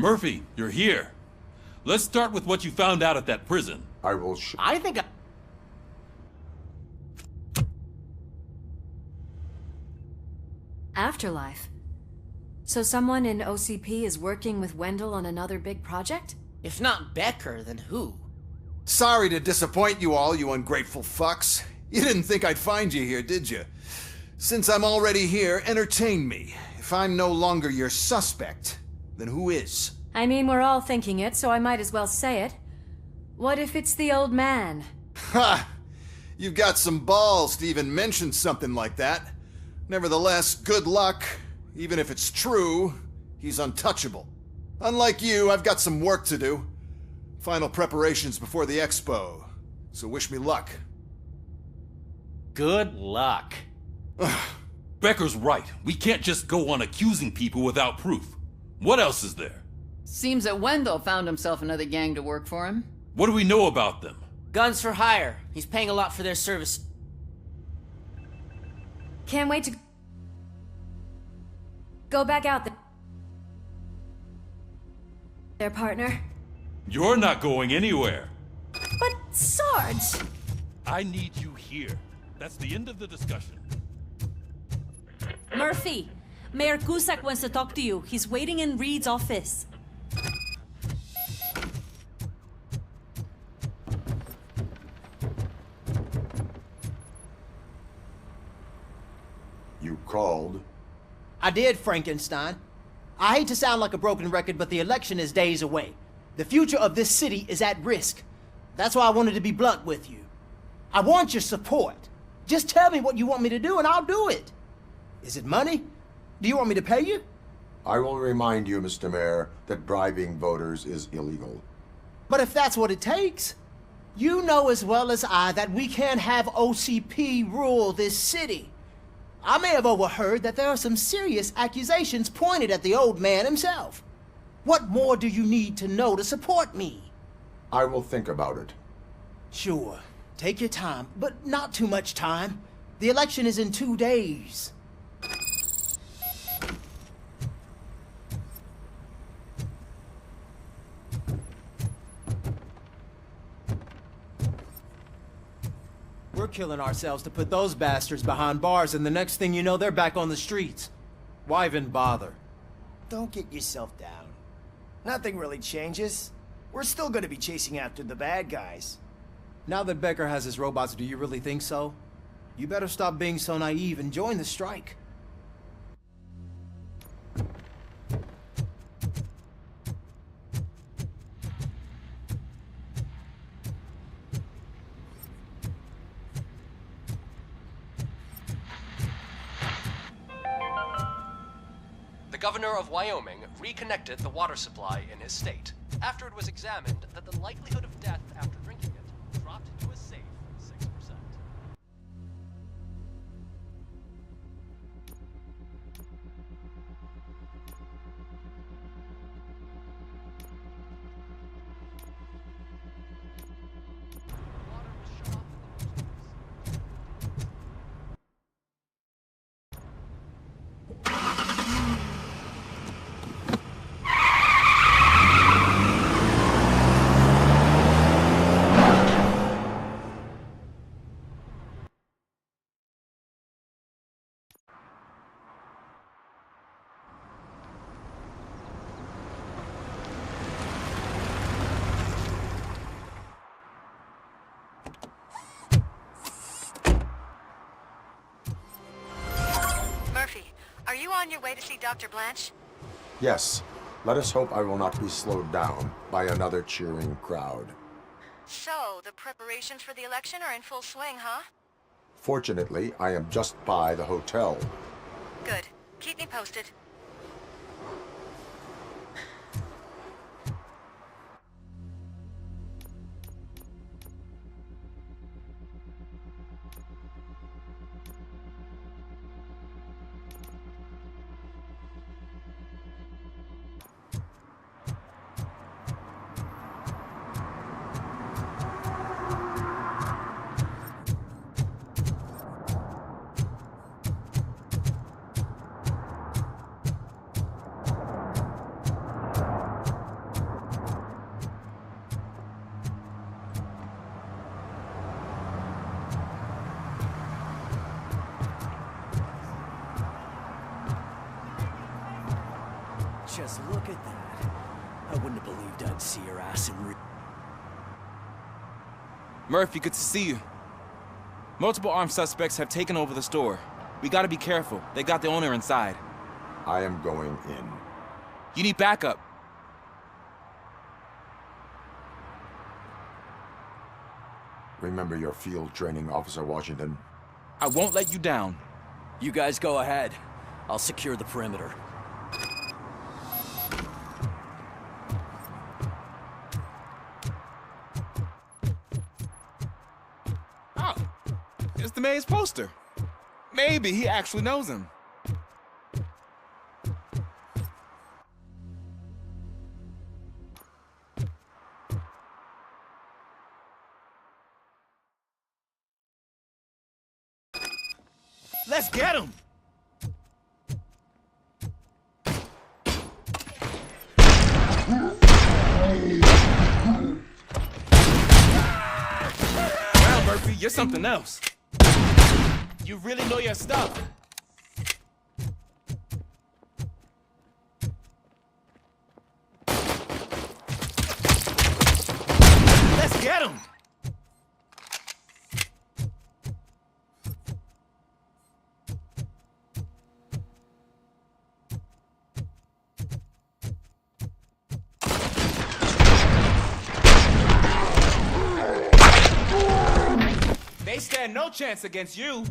Murphy, you're here. Let's start with what you found out at that prison. I will I think Afterlife. So someone in OCP is working with Wendell on another big project? if not Becker, then who? Sorry to disappoint you all, you ungrateful fucks. You didn't think I'd find you here, did you? Since I'm already here, entertain me. If I'm no longer your suspect, then who is? I mean, we're all thinking it, so I might as well say it. What if it's the old man? Ha! You've got some balls to even mention something like that. Nevertheless, good luck. Even if it's true, he's untouchable. Unlike you, I've got some work to do. Final preparations before the expo. So wish me luck. Good luck. Becker's right. We can't just go on accusing people without proof. What else is there? Seems that Wendell found himself another gang to work for him. What do we know about them? Guns for hire. He's paying a lot for their service. Can't wait to go back out there. Their partner. You're not going anywhere. But Sarge! I need you here. That's the end of the discussion. Murphy, Mayor Cusack wants to talk to you. He's waiting in Reed's office. You called? I did, Frankenstein. I hate to sound like a broken record, but the election is days away. The future of this city is at risk. That's why I wanted to be blunt with you. I want your support. Just tell me what you want me to do and I'll do it. Is it money? Do you want me to pay you? I will remind you, Mr. Mayor, that bribing voters is illegal. But if that's what it takes, you know as well as I that we can't have OCP rule this city. I may have overheard that there are some serious accusations pointed at the old man himself. What more do you need to know to support me? I will think about it. Sure, take your time, but not too much time. The election is in 2 days. We're killing ourselves to put those bastards behind bars, and the next thing you know, they're back on the streets. Why even bother? Don't get yourself down. Nothing really changes. We're still gonna be chasing after the bad guys. Now that Becker has his robots, do you really think so? You better stop being so naive and join the strike. The governor of Wyoming reconnected the water supply in his state after it was examined that the likelihood of death after drinking it dropped to a safe 6%. Water was shut off at the most. Murphy, are you on your way to see Dr. Blanche? Yes. Let us hope I will not be slowed down by another cheering crowd. So, the preparations for the election are in full swing, huh? Fortunately, I am just by the hotel. Good. Keep me posted. Jesus, look at that. I wouldn't have believed I'd see your ass in real. Murphy, good to see you. Multiple armed suspects have taken over the store. We gotta be careful. They got the owner inside. I am going in. You need backup. Remember your field training, Officer Washington. I won't let you down. You guys go ahead. I'll secure the perimeter. Oh, it's the mayor's poster. Maybe he actually knows him. Let's get him! Wow, Murphy, you're something else. You really know your stuff. Let's get him! They stand no chance against you.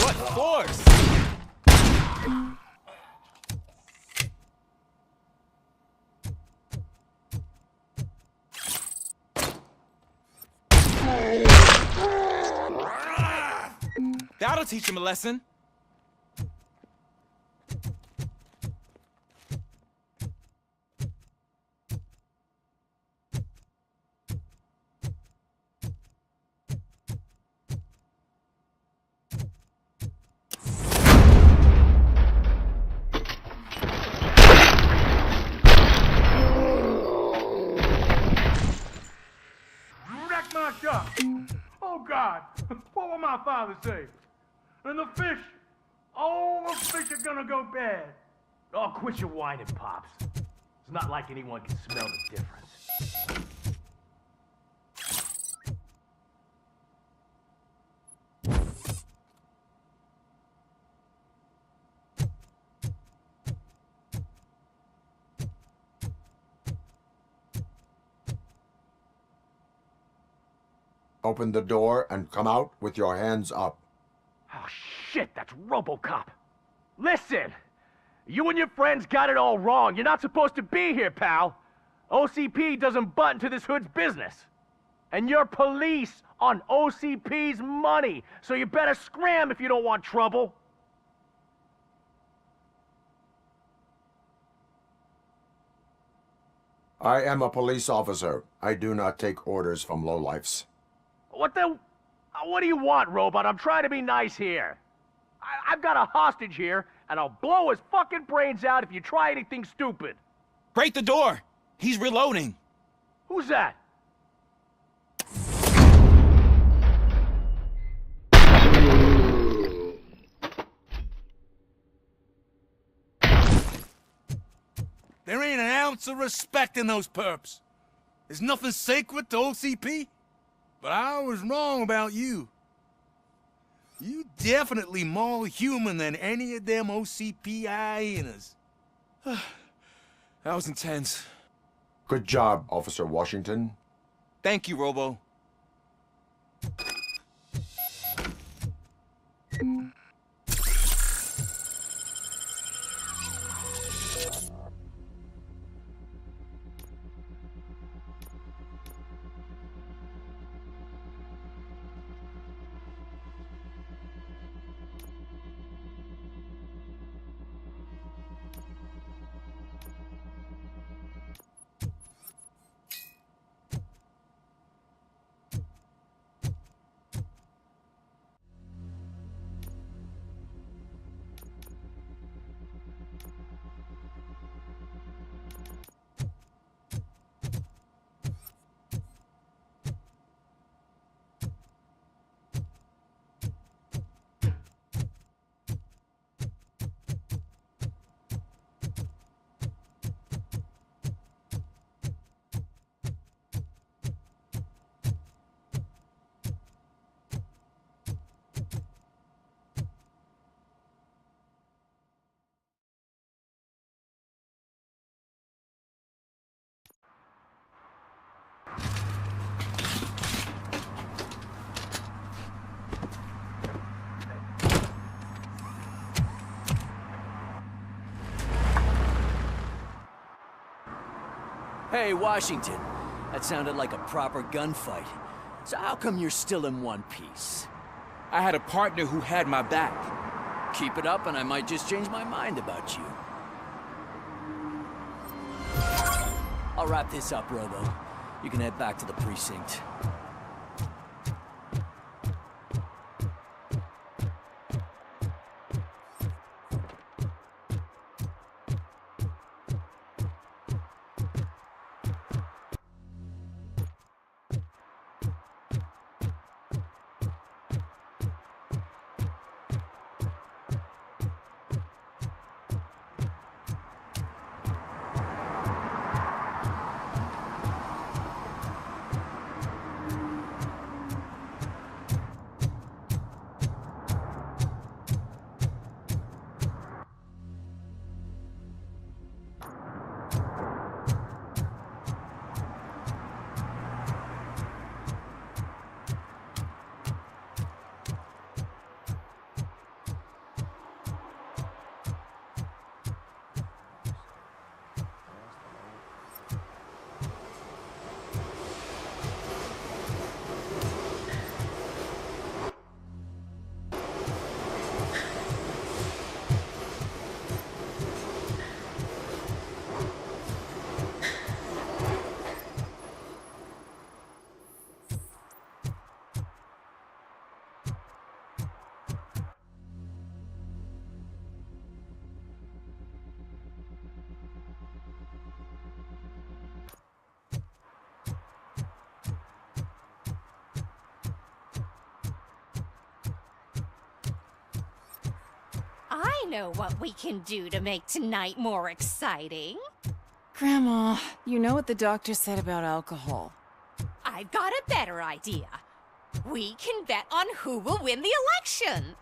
What force? That'll teach him a lesson. Wreck my shop. Oh God, what will my father say? And the fish, all the fish are gonna go bad. Oh, quit your whining, Pops. It's not like anyone can smell the difference. Open the door and come out with your hands up. Oh, shit, that's RoboCop. Listen, you and your friends got it all wrong. You're not supposed to be here, pal. OCP doesn't butt into this hood's business. And you're police on OCP's money, so you better scram if you don't want trouble. I am a police officer. I do not take orders from lowlifes. What do you want, Robot? I'm trying to be nice here. I've got a hostage here, and I'll blow his fucking brains out if you try anything stupid. Break the door. He's reloading. Who's that? There ain't an ounce of respect in those perps. There's nothing sacred to OCP. But I was wrong about you. You definitely more human than any of them OCP hyenas. That was intense. Good job, Officer Washington. Thank you, Robo. Hey, Washington. That sounded like a proper gunfight. So how come you're still in one piece? I had a partner who had my back. Keep it up and I might just change my mind about you. I'll wrap this up, Robo. You can head back to the precinct. I know what we can do to make tonight more exciting. Grandma, you know what the doctor said about alcohol. I've got a better idea. We can bet on who will win the election.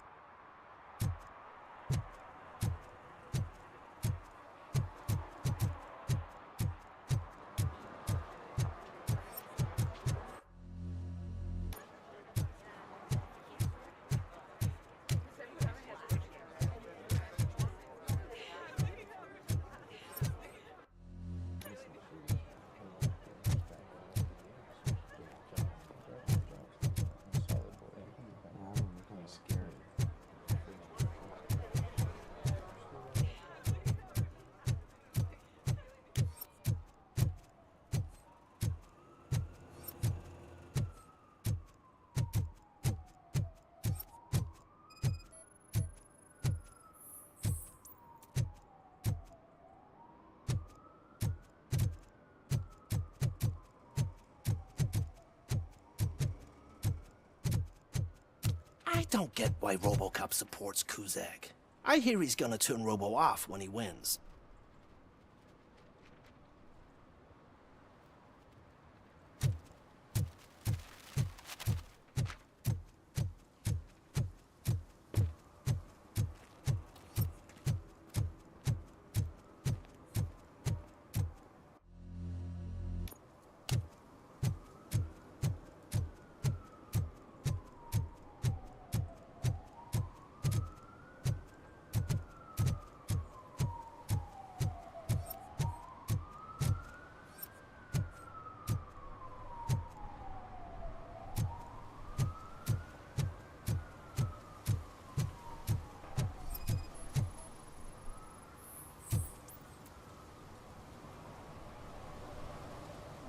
I don't get why RoboCop supports Kuzak. I hear he's gonna turn Robo off when he wins.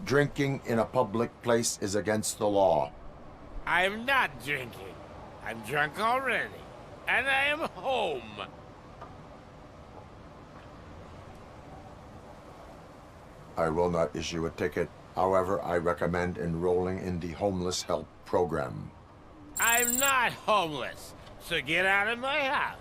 Drinking in a public place is against the law. I am not drinking. I'm drunk already. And I am home. I will not issue a ticket. However, I recommend enrolling in the homeless help program. I'm not homeless, so get out of my house.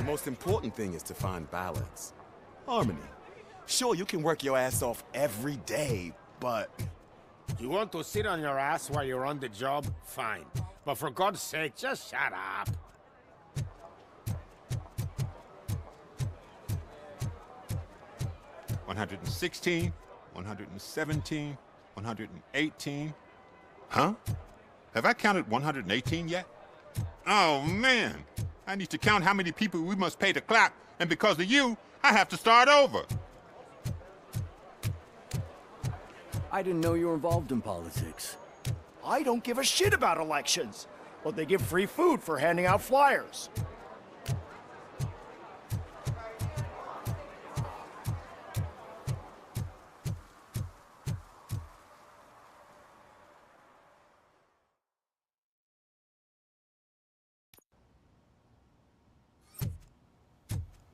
most important thing is to find balance. Harmony. Sure, you can work your ass off every day, but... You want to sit on your ass while you're on the job? Fine. But for God's sake, just shut up. $116, $117, $118. Huh? Have I counted 118 yet? Oh, man. I need to count how many people we must pay to clap, and because of you, I have to start over. I didn't know you were involved in politics. I don't give a shit about elections, but they give free food for handing out flyers.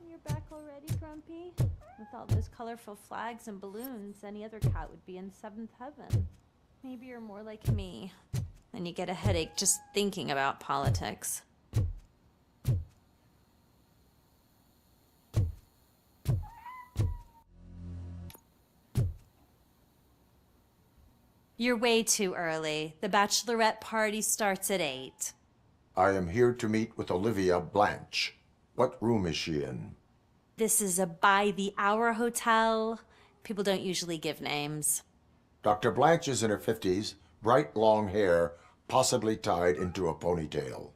You're back already, Grumpy? With all those colorful flags and balloons, any other cat would be in seventh heaven. Maybe you're more like me, and you get a headache just thinking about politics. You're way too early. The bachelorette party starts at 8. I am here to meet with Olivia Blanche. What room is she in? This is a by-the-hour hotel. People don't usually give names. Dr. Blanche is in her 50s, bright long hair, possibly tied into a ponytail.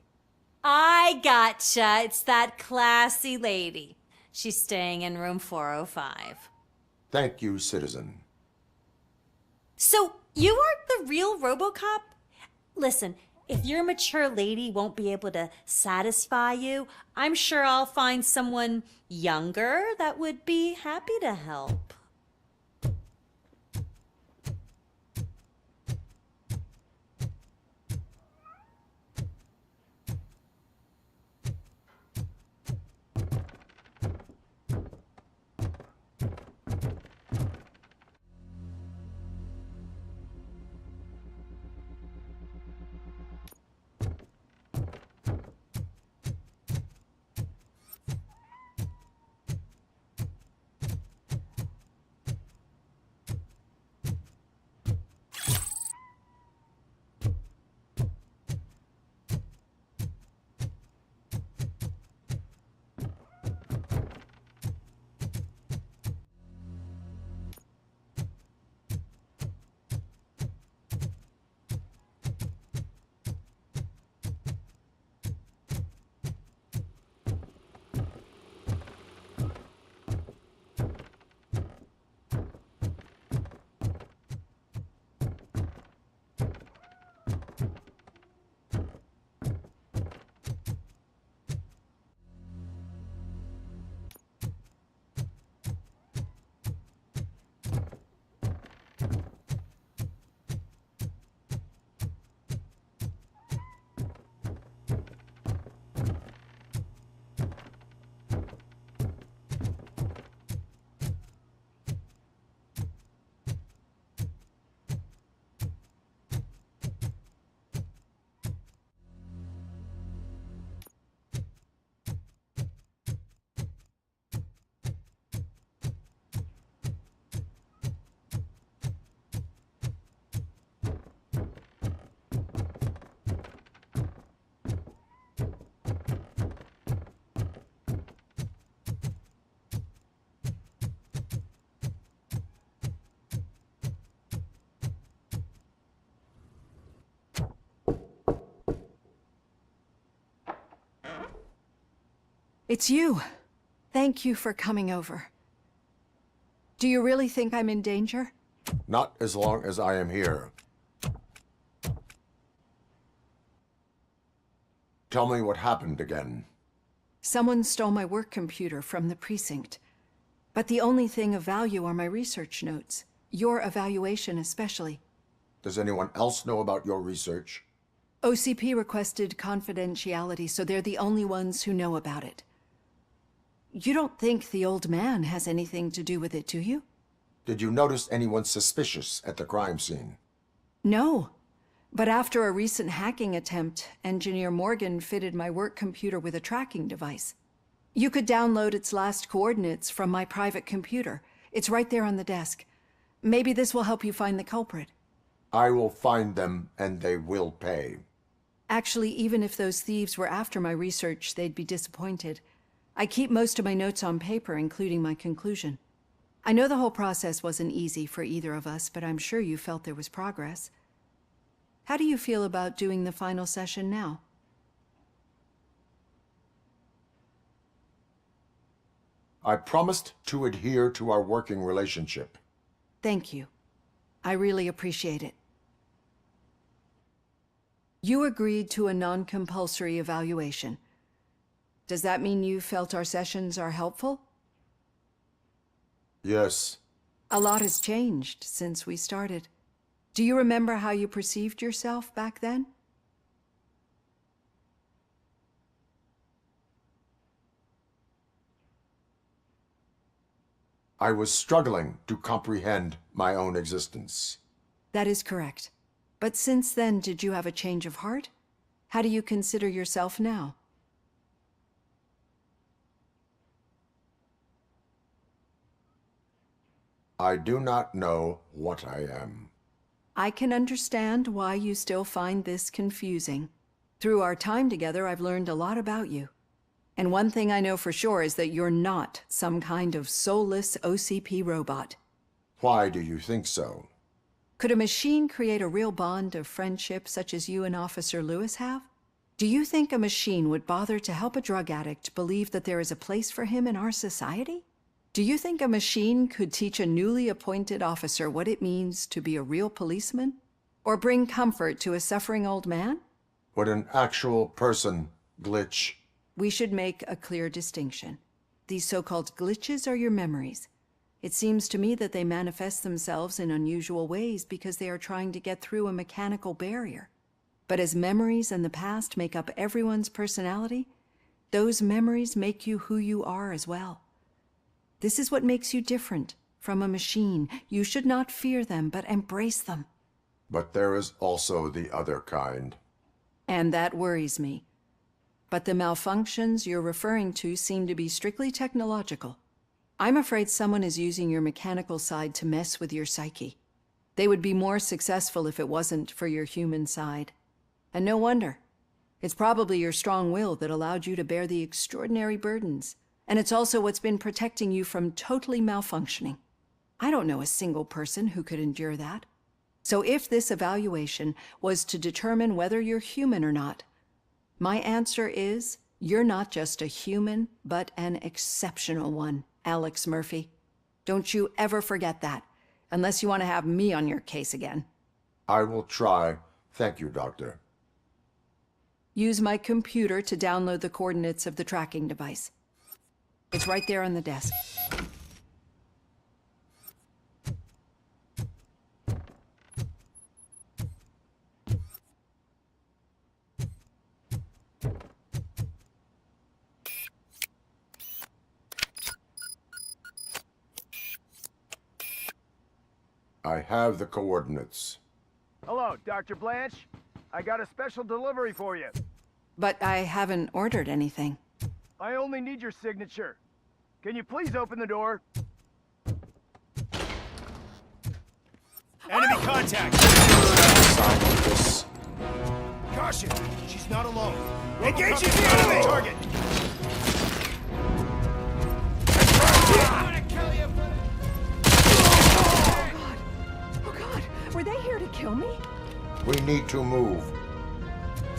I gotcha. It's that classy lady. She's staying in room 405. Thank you, citizen. So, you are the real RoboCop? Listen, if your mature lady won't be able to satisfy you, I'm sure I'll find someone younger that would be happy to help. It's you. Thank you for coming over. Do you really think I'm in danger? Not as long as I am here. Tell me what happened again. Someone stole my work computer from the precinct. But the only thing of value are my research notes. Your evaluation especially. Does anyone else know about your research? OCP requested confidentiality, so they're the only ones who know about it. You don't think the old man has anything to do with it, do you? Did you notice anyone suspicious at the crime scene? No. But after a recent hacking attempt, Engineer Morgan fitted my work computer with a tracking device. You could download its last coordinates from my private computer. It's right there on the desk. Maybe this will help you find the culprit. I will find them, and they will pay. Actually, even if those thieves were after my research, they'd be disappointed. I keep most of my notes on paper, including my conclusion. I know the whole process wasn't easy for either of us, but I'm sure you felt there was progress. How do you feel about doing the final session now? I promised to adhere to our working relationship. Thank you. I really appreciate it. You agreed to a non-compulsory evaluation. Does that mean you felt our sessions are helpful? Yes. A lot has changed since we started. Do you remember how you perceived yourself back then? I was struggling to comprehend my own existence. That is correct. But since then, did you have a change of heart? How do you consider yourself now? I do not know what I am. I can understand why you still find this confusing. Through our time together, I've learned a lot about you. And one thing I know for sure is that you're not some kind of soulless OCP robot. Why do you think so? Could a machine create a real bond of friendship such as you and Officer Lewis have? Do you think a machine would bother to help a drug addict believe that there is a place for him in our society? Do you think a machine could teach a newly appointed officer what it means to be a real policeman? Or bring comfort to a suffering old man? Would an actual person glitch? We should make a clear distinction. These so-called glitches are your memories. It seems to me that they manifest themselves in unusual ways because they are trying to get through a mechanical barrier. But as memories and the past make up everyone's personality, those memories make you who you are as well. This is what makes you different from a machine. You should not fear them, but embrace them. But there is also the other kind. And that worries me. But the malfunctions you're referring to seem to be strictly technological. I'm afraid someone is using your mechanical side to mess with your psyche. They would be more successful if it wasn't for your human side. And no wonder. It's probably your strong will that allowed you to bear the extraordinary burdens. And it's also what's been protecting you from totally malfunctioning. I don't know a single person who could endure that. So if this evaluation was to determine whether you're human or not, my answer is, you're not just a human, but an exceptional one, Alex Murphy. Don't you ever forget that, unless you want to have me on your case again. I will try. Thank you, Doctor. Use my computer to download the coordinates of the tracking device. It's right there on the desk. I have the coordinates. Hello, Dr. Blanche. I got a special delivery for you. But I haven't ordered anything. I only need your signature. Can you please open the door? Enemy contact! Caution! She's not alone. Engaging the enemy! Target! Oh God, were they here to kill me? We need to move.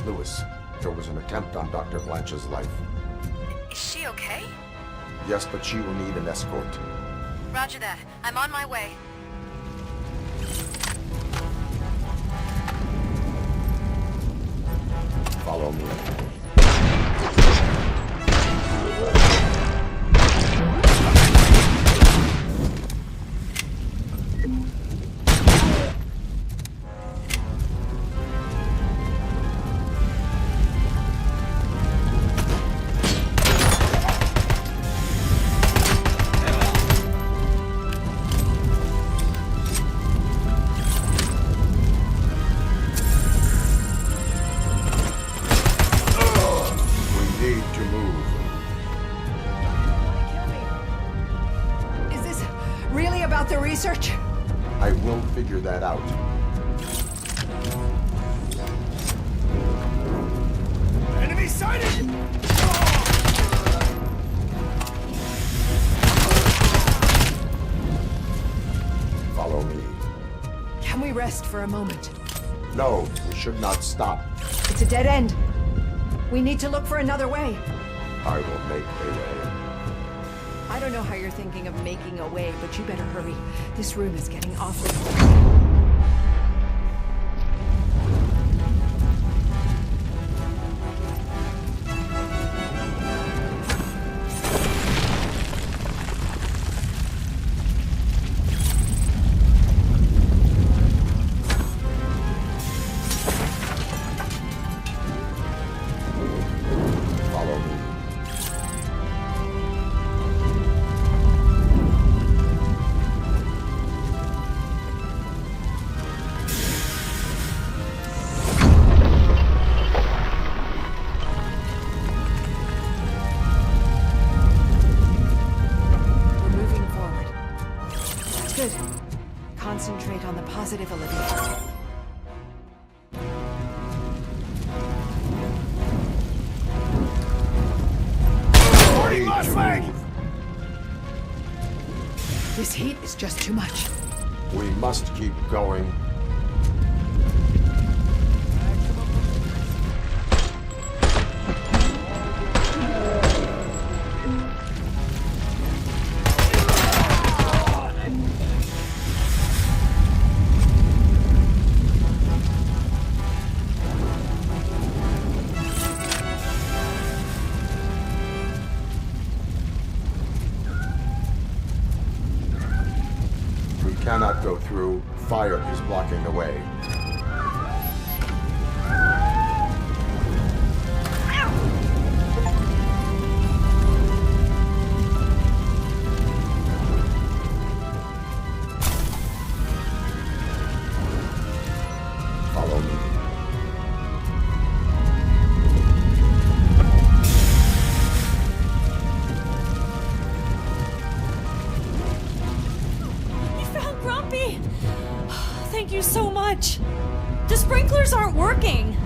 Lewis, there was an attempt on Dr. Blanche's life. Is she okay? Yes, but she will need an escort. Roger that. I'm on my way. Follow me. research? I will figure that out. Enemy sighted! Follow me. Can we rest for a moment? No, we should not stop. It's a dead end. We need to look for another way. I will make a way. I don't know how you're thinking of making a way, but you better hurry. This room is getting awfully... Follow me. We're moving forward. That's good. Concentrate on the positive, Olivia. This heat is just too much. We must keep going. We cannot go through. Fire is blocking the way. Follow me. You found Grumpy! Thank you so much. The sprinklers aren't working.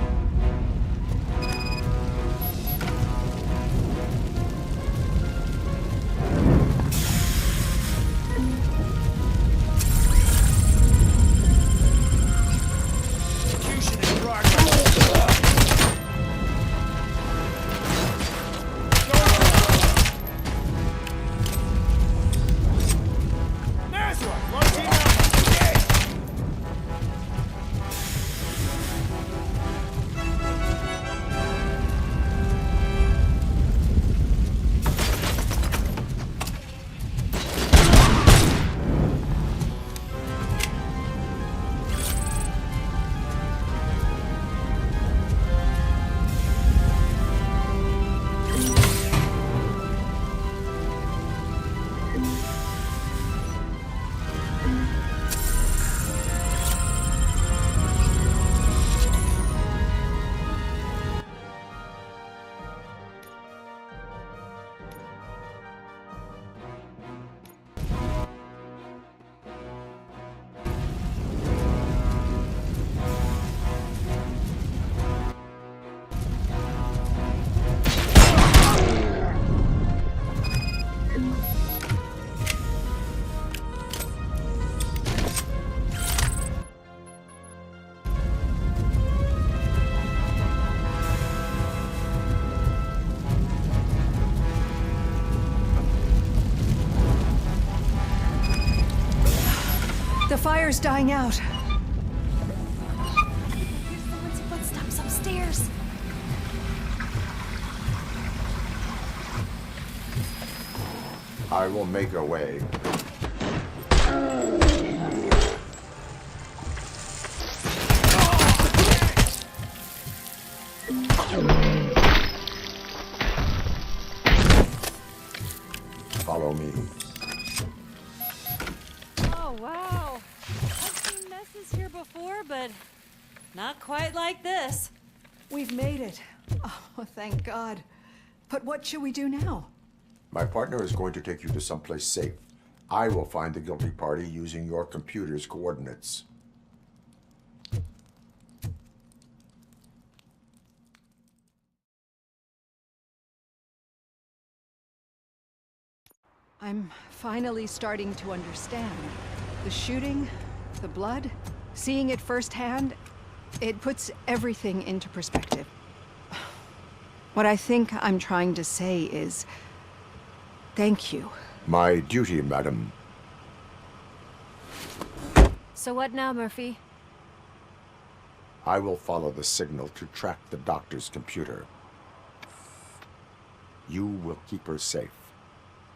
Execution in progress. There's one. Closing out. The fire's dying out. Here's someone's footsteps upstairs. I will make a way. Follow me. Oh, wow. I've seen messes here before, but not quite like this. We've made it. Oh, thank God. But what should we do now? My partner is going to take you to someplace safe. I will find the guilty party using your computer's coordinates. I'm finally starting to understand. The shooting, the blood, seeing it firsthand, it puts everything into perspective. What I think I'm trying to say is, thank you. My duty, madam. So what now, Murphy? I will follow the signal to track the doctor's computer. You will keep her safe.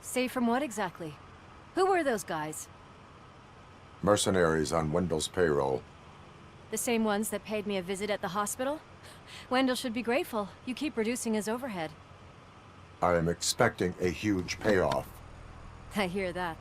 Safe from what exactly? Who were those guys? Mercenaries on Wendell's payroll. The same ones that paid me a visit at the hospital? Wendell should be grateful. You keep reducing his overhead. I am expecting a huge payoff. I hear that.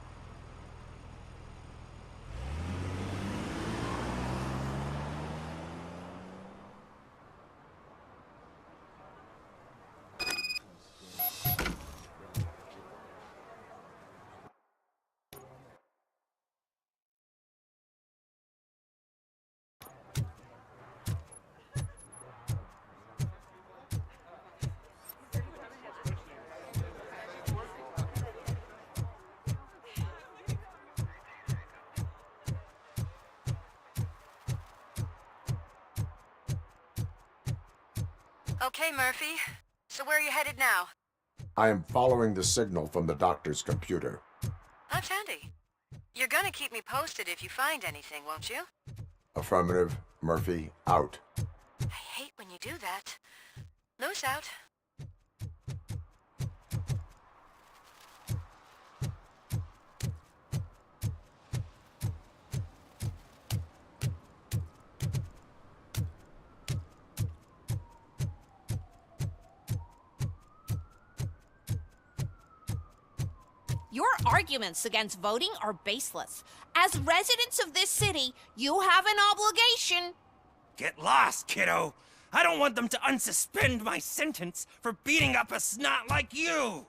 Okay, Murphy. So where are you headed now? I am following the signal from the doctor's computer. That's handy. You're gonna keep me posted if you find anything, won't you? Affirmative. Murphy, out. I hate when you do that. Loose out. Your arguments against voting are baseless. As residents of this city, you have an obligation. Get lost, kiddo. I don't want them to unsuspend my sentence for beating up a snot like you.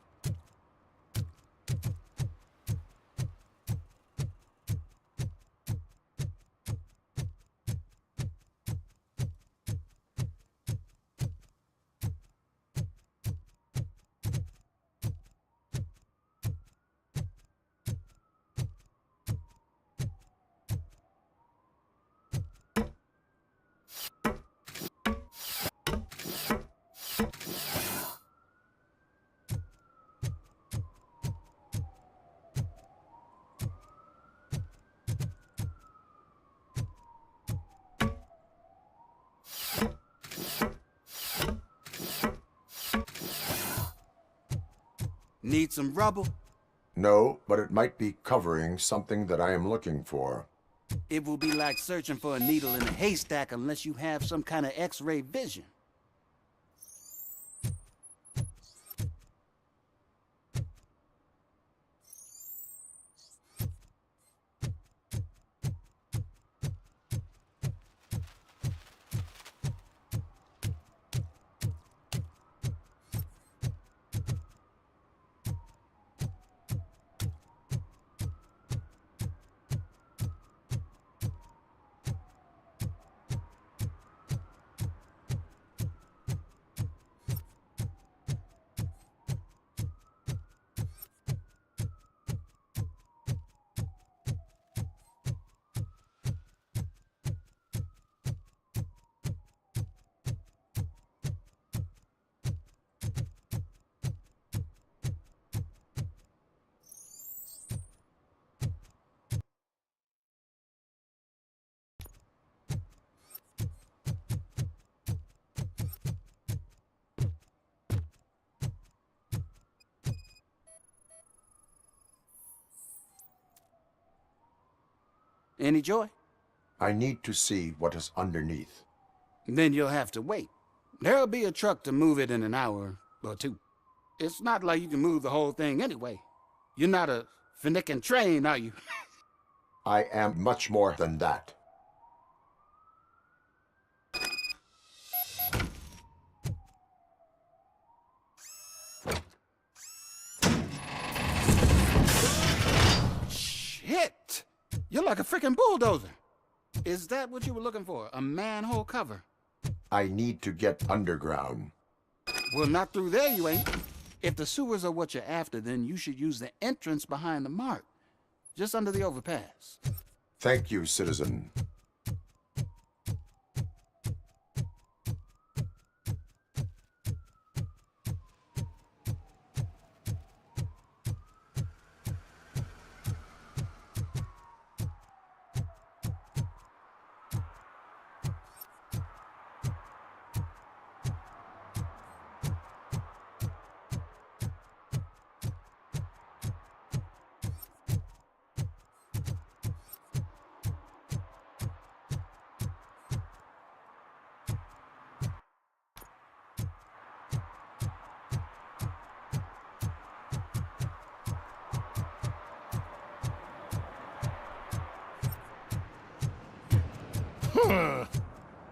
Need some rubble? No, but it might be covering something that I am looking for. It will be like searching for a needle in a haystack unless you have some kind of X-ray vision. Any joy? I need to see what is underneath. Then you'll have to wait. There'll be a truck to move it in an hour or two. It's not like you can move the whole thing anyway. You're not a finicking train, are you? I am much more than that. like a freaking bulldozer. Is that what you were looking for? A manhole cover? I need to get underground. Well, not through there, you ain't. If the sewers are what you're after, then you should use the entrance behind the mark, just under the overpass. Thank you, citizen.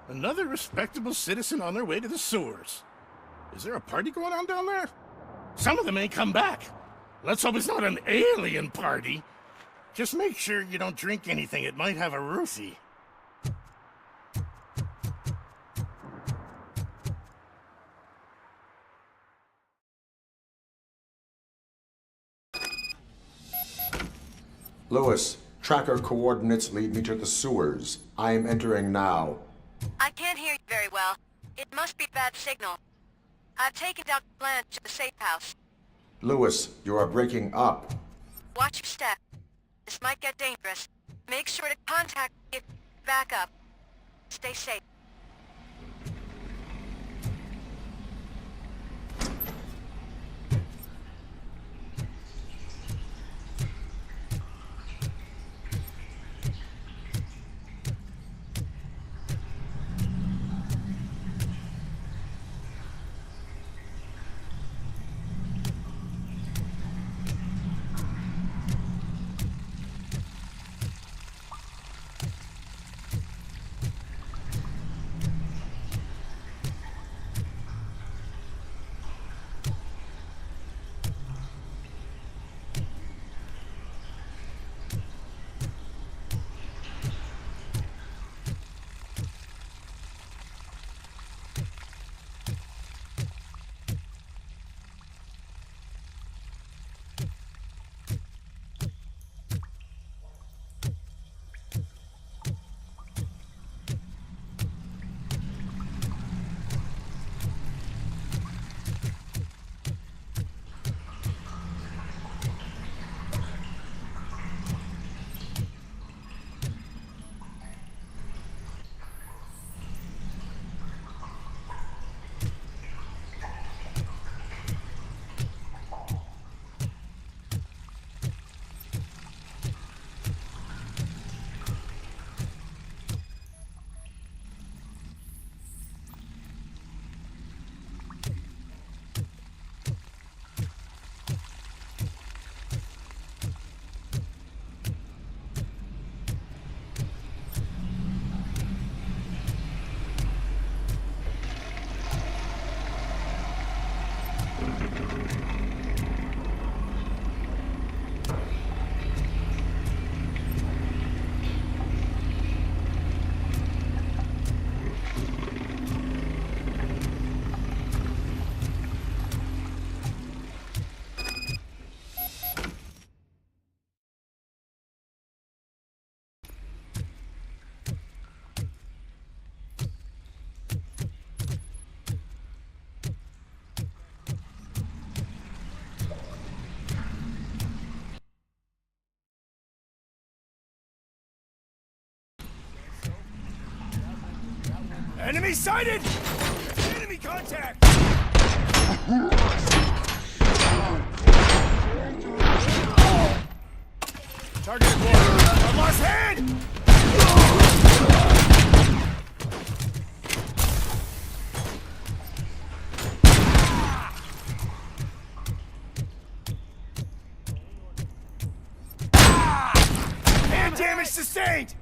Another respectable citizen on their way to the sewers. Is there a party going on down there? Some of them ain't come back. Let's hope it's not an alien party. Just make sure you don't drink anything. It might have a roofie. Lewis, tracker coordinates lead me to the sewers. I am entering now. I can't hear you very well. It must be bad signal. I've taken down Blanche to the safe house. Lewis, you are breaking up. Watch your step. This might get dangerous. Make sure to contact me if back up. Stay safe. Enemy sighted! Enemy contact! Target acquired. I lost head! Hand damage sustained!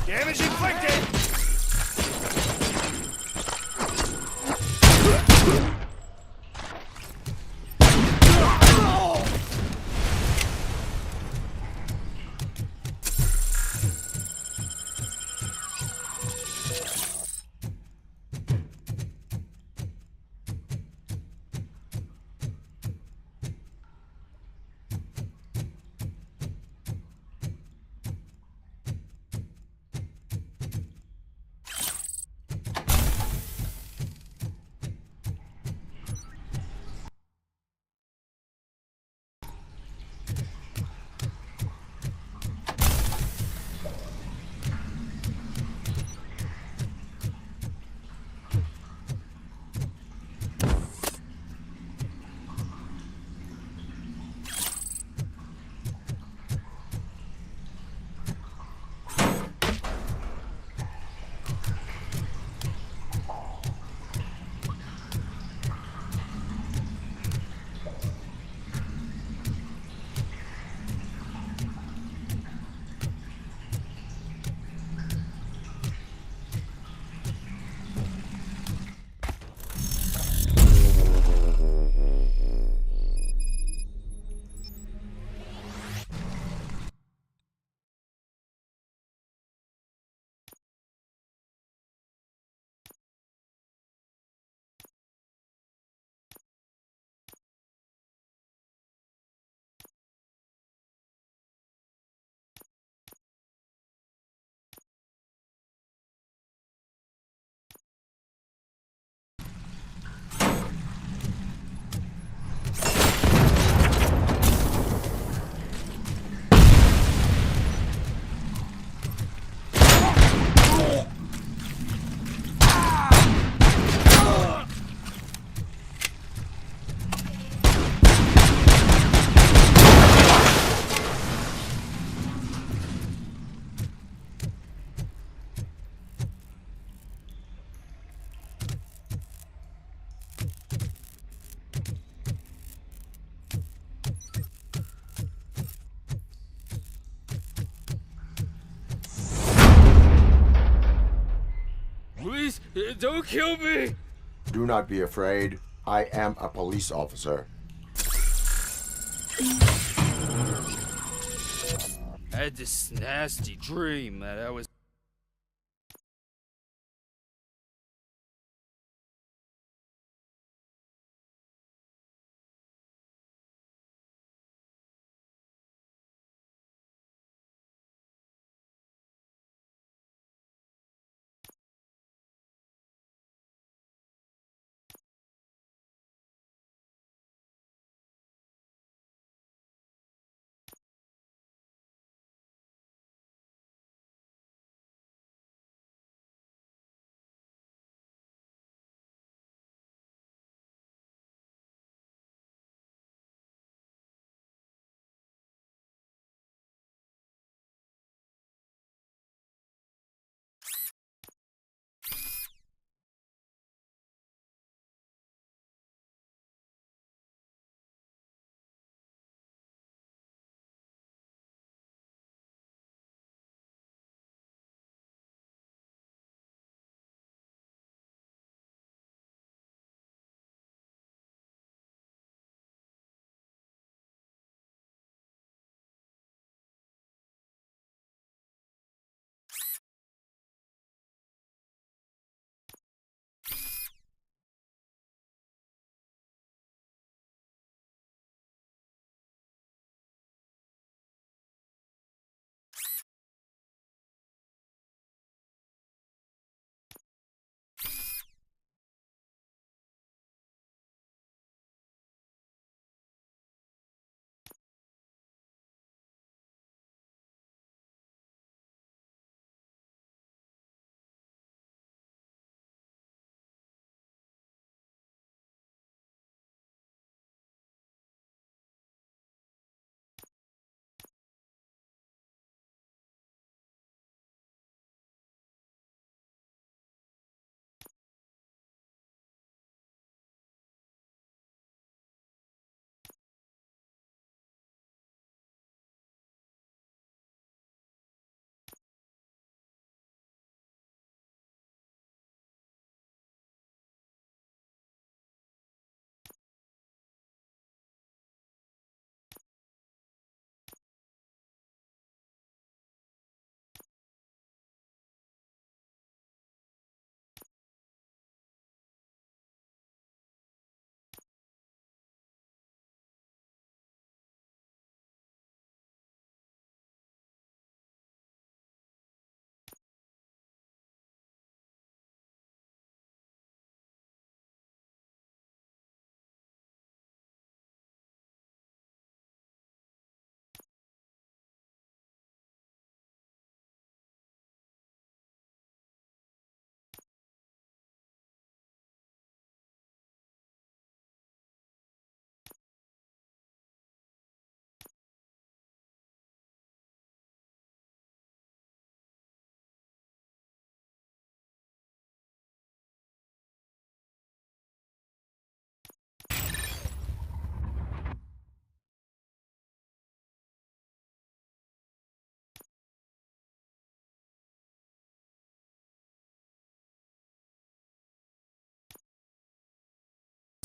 Damage inflicted! Please, don't kill me! Do not be afraid. I am a police officer. I had this nasty dream that I was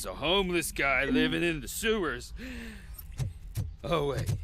It's a homeless guy living in the sewers. Oh, wait.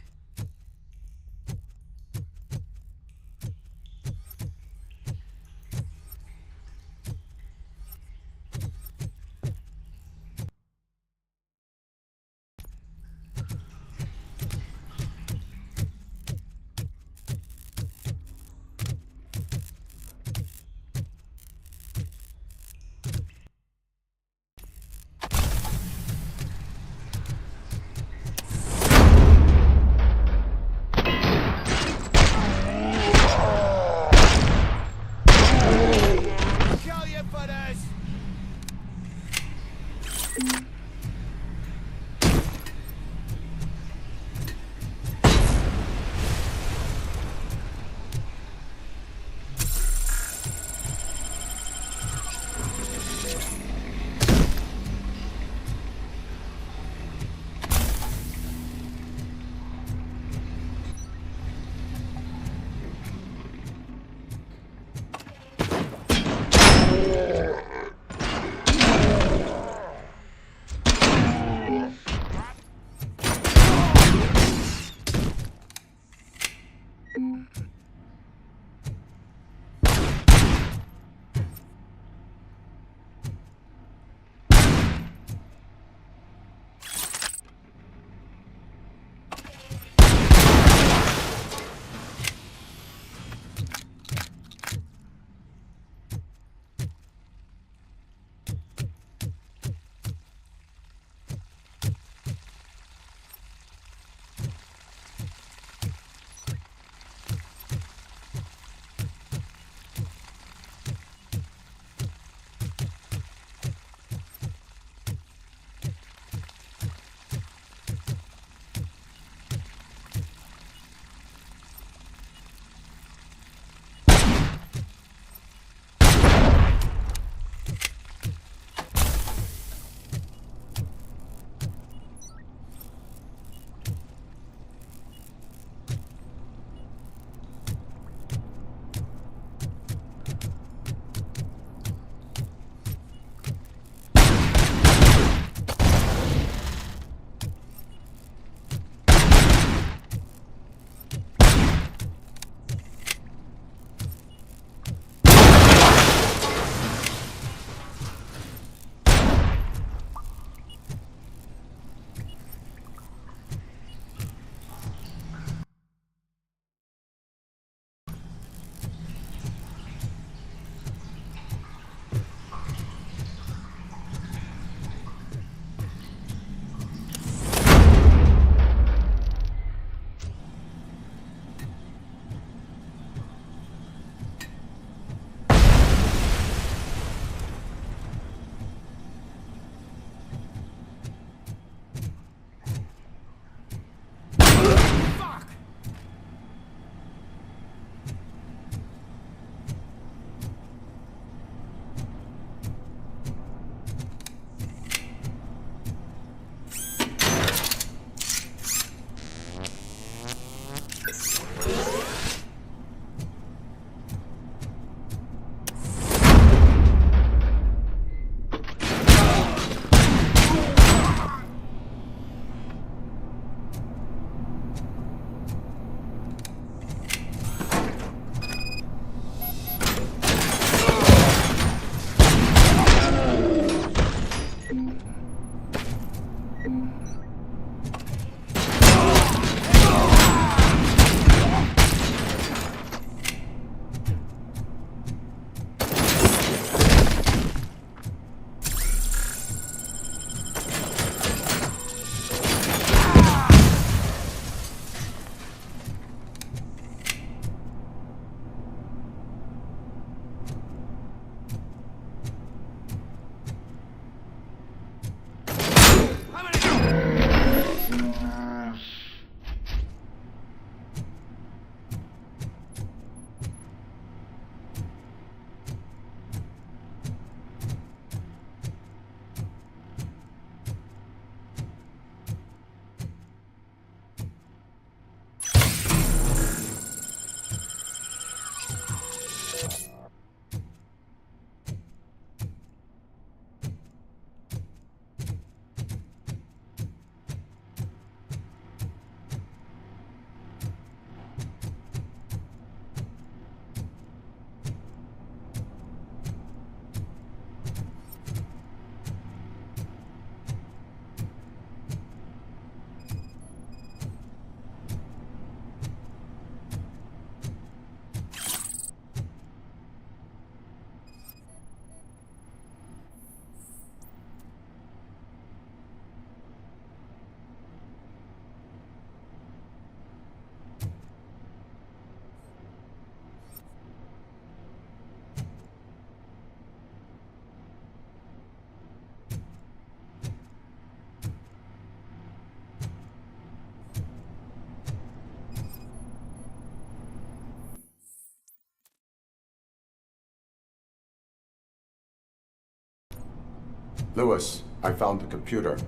Lewis, I found the computer.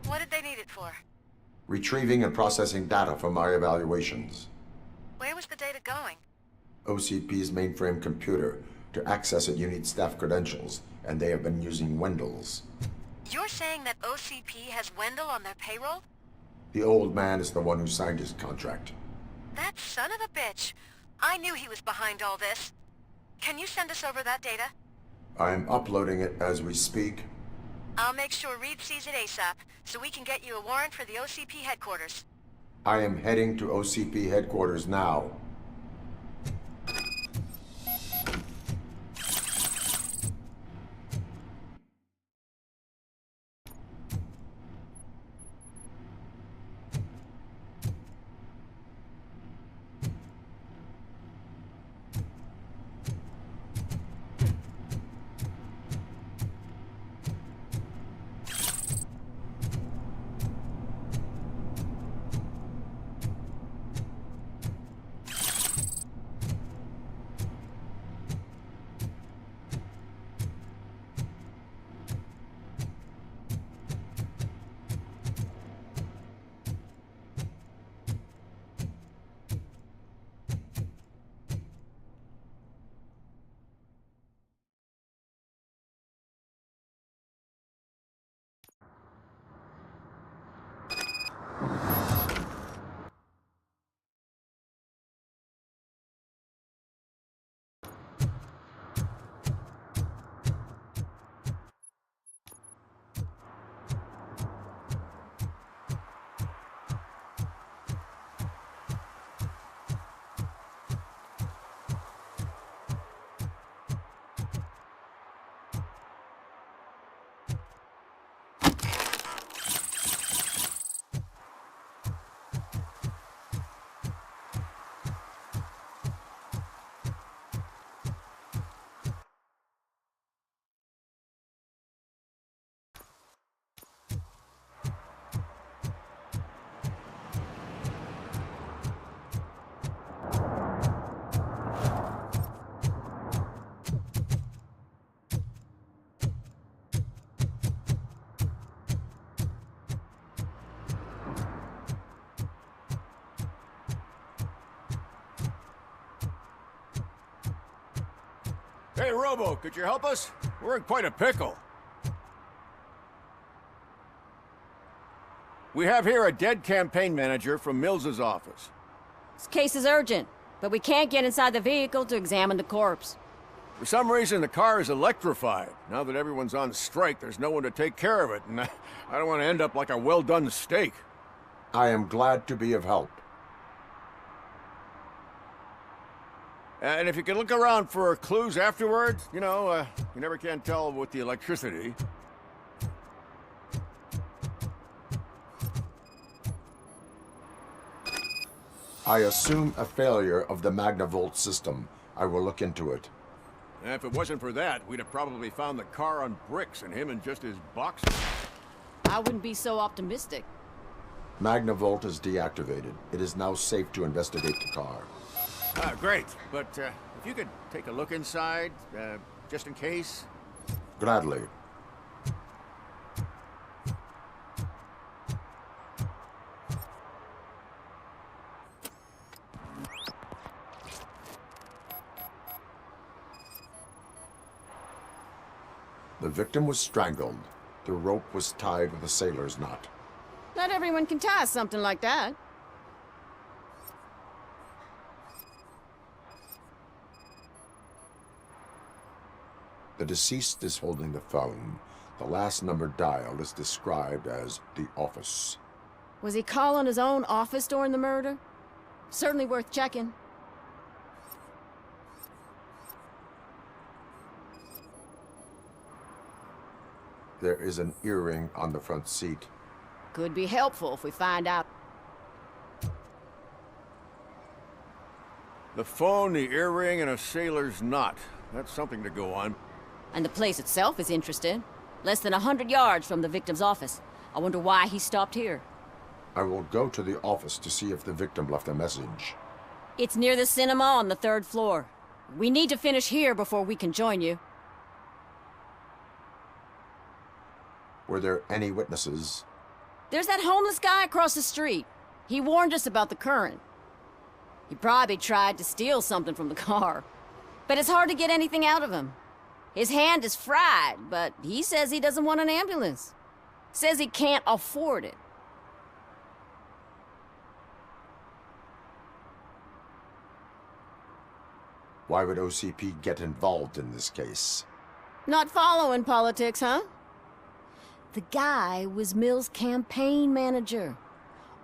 What did they need it for? Retrieving and processing data for my evaluations. Where was the data going? OCP's mainframe computer. To access it, you need staff credentials, and they have been using Wendell's. You're saying that OCP has Wendell on their payroll? The old man is the one who signed his contract. That son of a bitch. I knew he was behind all this. Can you send us over that data? I'm uploading it as we speak. I'll make sure Reed sees it ASAP, so we can get you a warrant for the OCP headquarters. I am heading to OCP headquarters now. Hey, Robo, could you help us? We're in quite a pickle. We have here a dead campaign manager from Mills's office. This case is urgent, but we can't get inside the vehicle to examine the corpse. For some reason, the car is electrified. Now that everyone's on strike, there's no one to take care of it, and I don't want to end up like a well-done steak. I am glad to be of help. And if you could look around for clues afterwards, you know, you never can tell with the electricity. I assume a failure of the Magnavolt system. I will look into it. And if it wasn't for that, we'd have probably found the car on bricks and him in just his boxers. I wouldn't be so optimistic. Magnavolt is deactivated. It is now safe to investigate the car. Great, but if you could take a look inside, just in case. Gladly. The victim was strangled. The rope was tied with a sailor's knot. Not everyone can tie something like that. The deceased is holding the phone. The last number dialed is described as the office. Was he calling his own office during the murder? Certainly worth checking. There is an earring on the front seat. Could be helpful if we find out. The phone, the earring, and a sailor's knot. That's something to go on. And the place itself is interesting. Less than 100 yards from the victim's office. I wonder why he stopped here. I will go to the office to see if the victim left a message. It's near the cinema on the 3rd floor. We need to finish here before we can join you. Were there any witnesses? There's that homeless guy across the street. He warned us about the current. He probably tried to steal something from the car. But it's hard to get anything out of him. His hand is fried, but he says he doesn't want an ambulance. Says he can't afford it. Why would OCP get involved in this case? Not following politics, huh? The guy was Mills' campaign manager.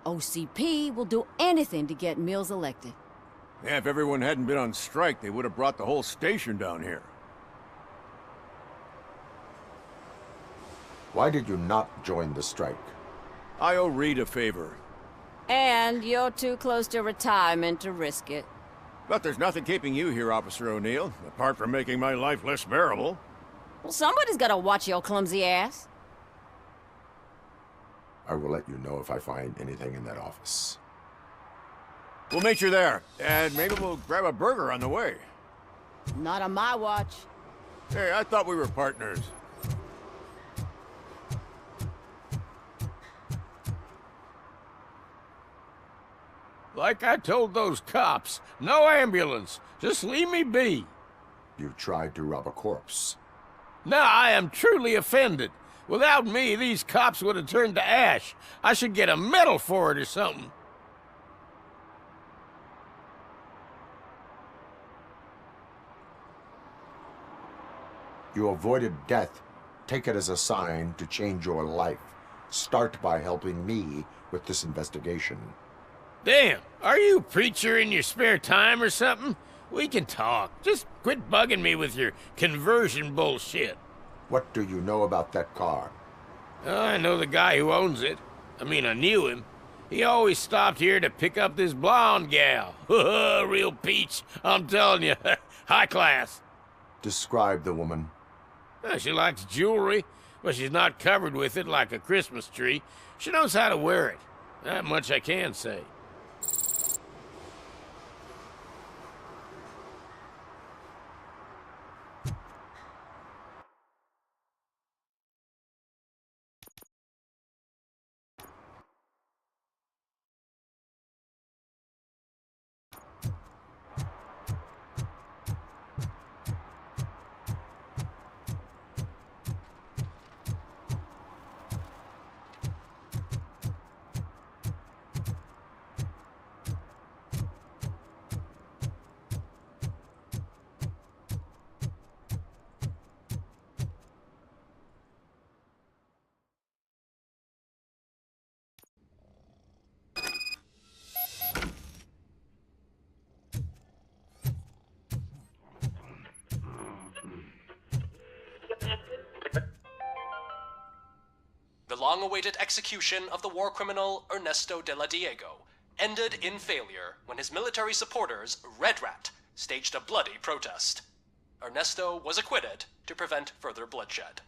OCP will do anything to get Mills elected. Yeah, if everyone hadn't been on strike, they would have brought the whole station down here. Why did you not join the strike? I owe Reed a favor. And you're too close to retirement to risk it. But there's nothing keeping you here, Officer O'Neill, apart from making my life less bearable. Well, somebody's gotta watch your clumsy ass. I will let you know if I find anything in that office. We'll meet you there, and maybe we'll grab a burger on the way. Not on my watch. Hey, I thought we were partners. Like I told those cops, no ambulance. Just leave me be. You tried to rob a corpse. Now I am truly offended. Without me, these cops would have turned to ash. I should get a medal for it or something. You avoided death. Take it as a sign to change your life. Start by helping me with this investigation. Damn, are you a preacher in your spare time or something? We can talk. Just quit bugging me with your conversion bullshit. What do you know about that car? I know the guy who owns it. I mean, I knew him. He always stopped here to pick up this blonde gal. Real peach, I'm telling you. High class. Describe the woman. She likes jewelry, but she's not covered with it like a Christmas tree. She knows how to wear it. That much I can say. The long-awaited execution of the war criminal Ernesto de la Diego ended in failure when his military supporters, Red Rat, staged a bloody protest. Ernesto was acquitted to prevent further bloodshed.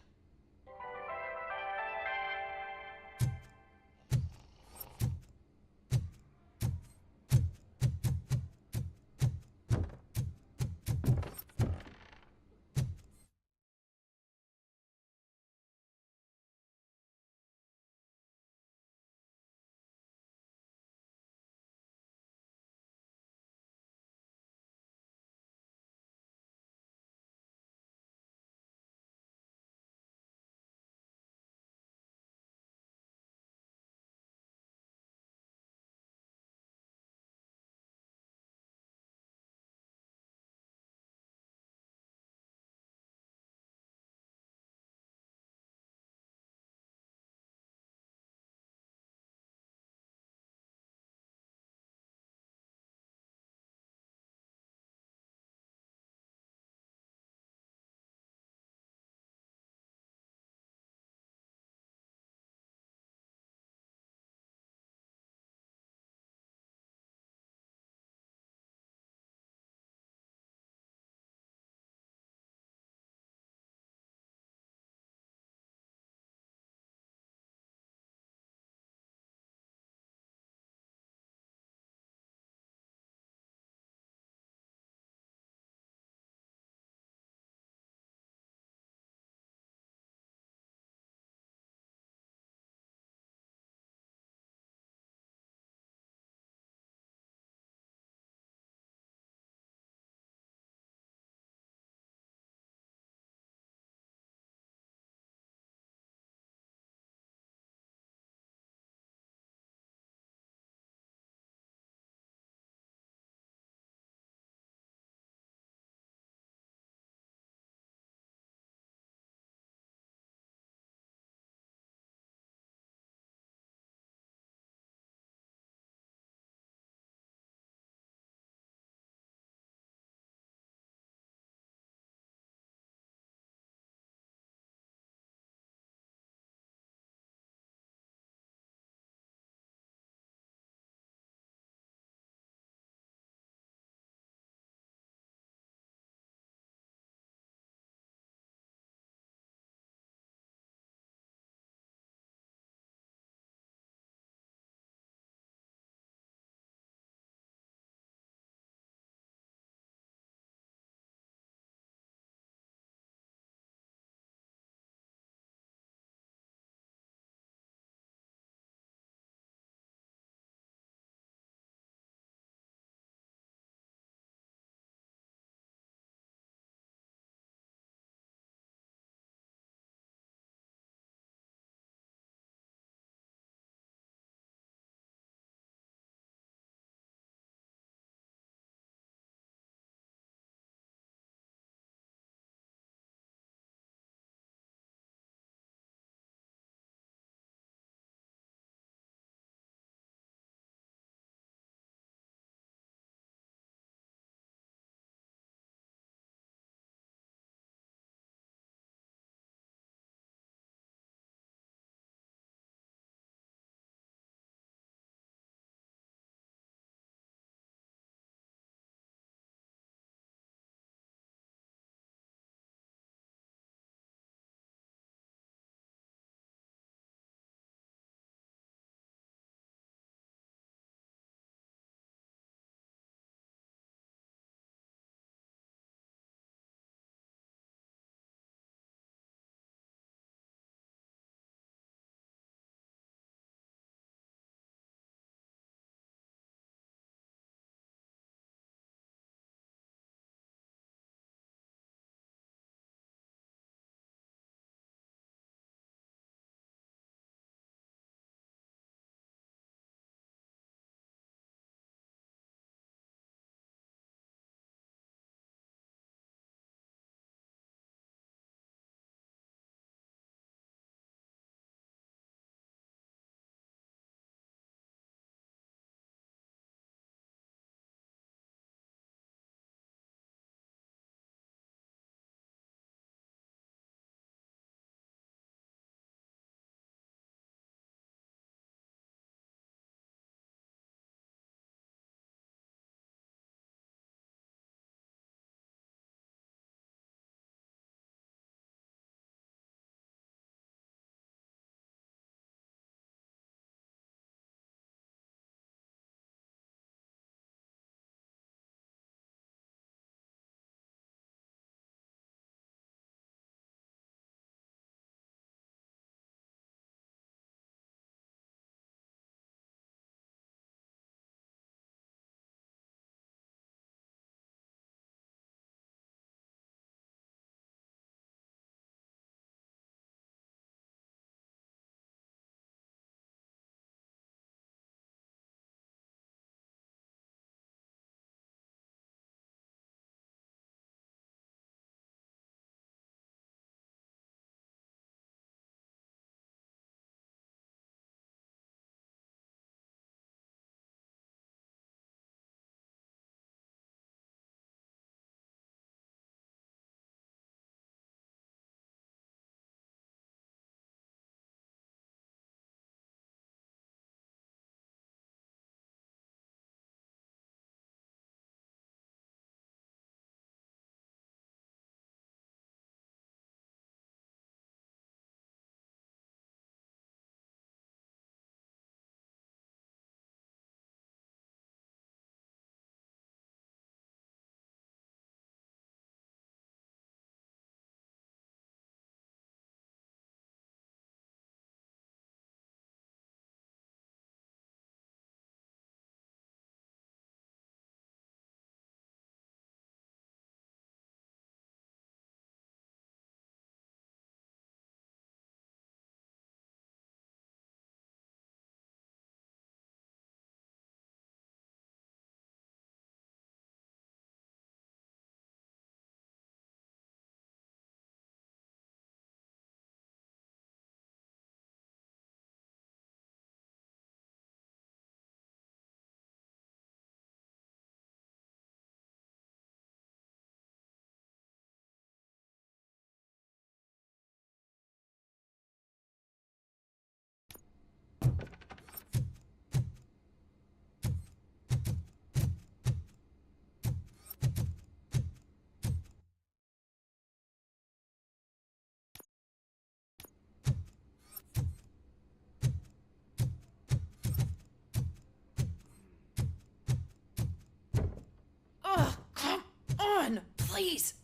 Please.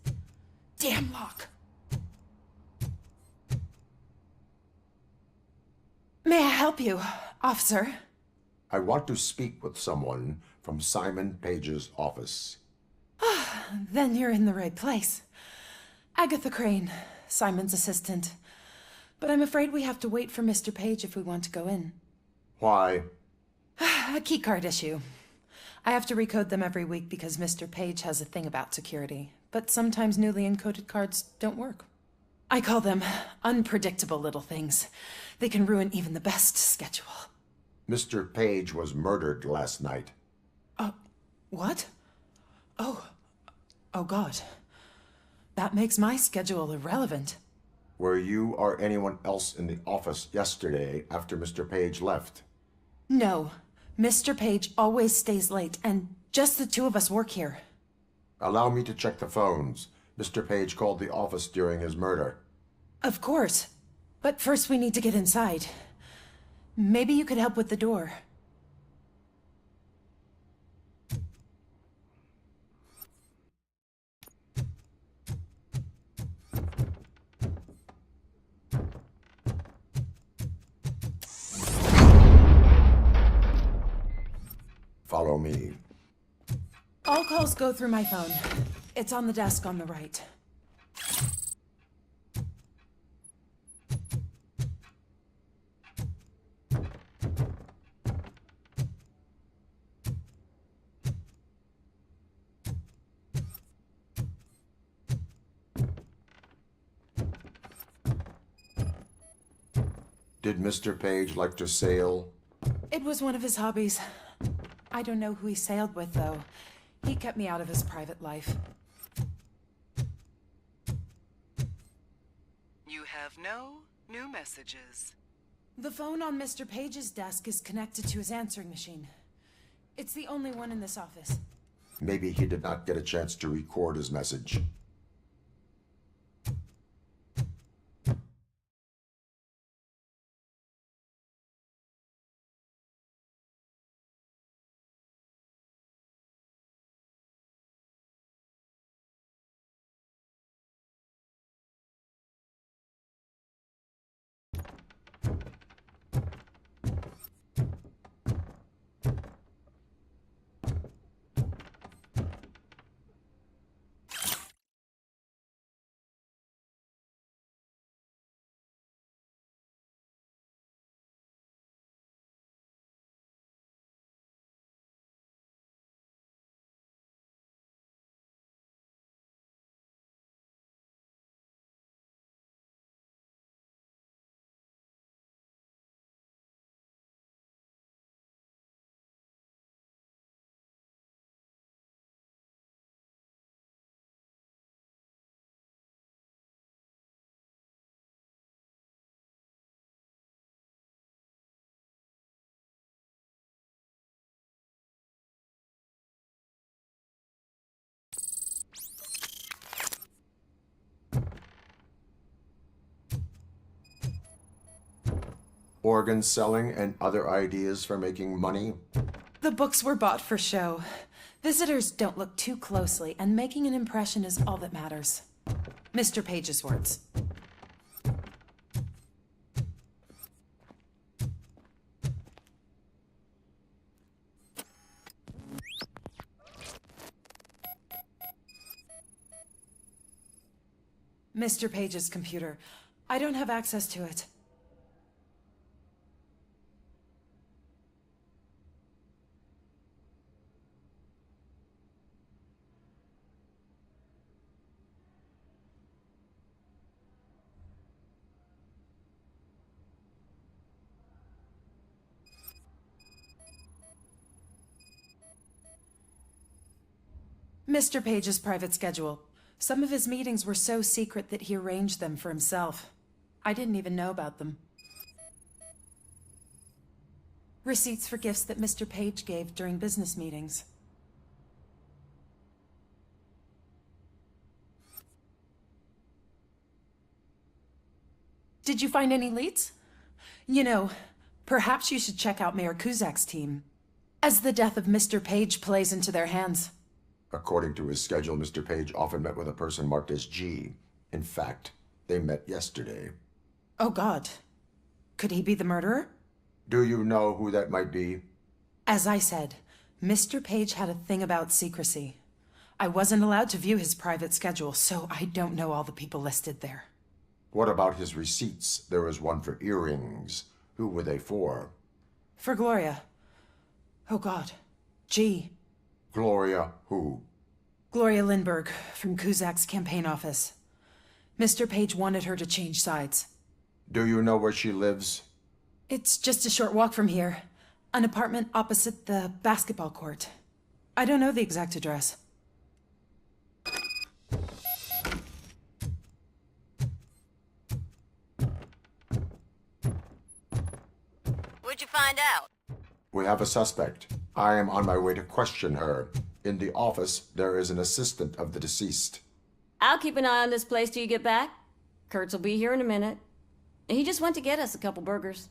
Damn lock. May I help you, officer? I want to speak with someone from Simon Page's office. Then you're in the right place. Agatha Crane, Simon's assistant. But I'm afraid we have to wait for Mr. Page if we want to go in. Why? A keycard issue. I have to recode them every week because Mr. Page has a thing about security. But sometimes newly encoded cards don't work. I call them unpredictable little things. They can ruin even the best schedule. Mr. Page was murdered last night. What? Oh God. That makes my schedule irrelevant. Were you or anyone else in the office yesterday after Mr. Page left? No. Mr. Page always stays late, and just the two of us work here. Allow me to check the phones. Mr. Page called the office during his murder. Of course. But first we need to get inside. Maybe you could help with the door. Follow me. All calls go through my phone. It's on the desk on the right. Did Mr. Page like to sail? It was one of his hobbies. I don't know who he sailed with, though. He kept me out of his private life. You have no new messages. The phone on Mr. Page's desk is connected to his answering machine. It's the only one in this office. Maybe he did not get a chance to record his message. Organ selling and other ideas for making money? The books were bought for show. Visitors don't look too closely, and making an impression is all that matters. Mr. Page's words. Mr. Page's computer. I don't have access to it. Mr. Page's private schedule. Some of his meetings were so secret that he arranged them for himself. I didn't even know about them. Receipts for gifts that Mr. Page gave during business meetings. Did you find any leads? You know, perhaps you should check out Mayor Kuzak's team, as the death of Mr. Page plays into their hands. According to his schedule, Mr. Page often met with a person marked as G. In fact, they met yesterday. Oh, God. Could he be the murderer? Do you know who that might be? As I said, Mr. Page had a thing about secrecy. I wasn't allowed to view his private schedule, so I don't know all the people listed there. What about his receipts? There was one for earrings. Who were they for? For Gloria. Oh, God. G. Gloria who? Gloria Lindbergh, from Kuzak's campaign office. Mr. Page wanted her to change sides. Do you know where she lives? It's just a short walk from here. An apartment opposite the basketball court. I don't know the exact address. What'd you find out? We have a suspect. I am on my way to question her. In the office, there is an assistant of the deceased. I'll keep an eye on this place till you get back. Kurtz will be here in a minute. He just went to get us a couple burgers.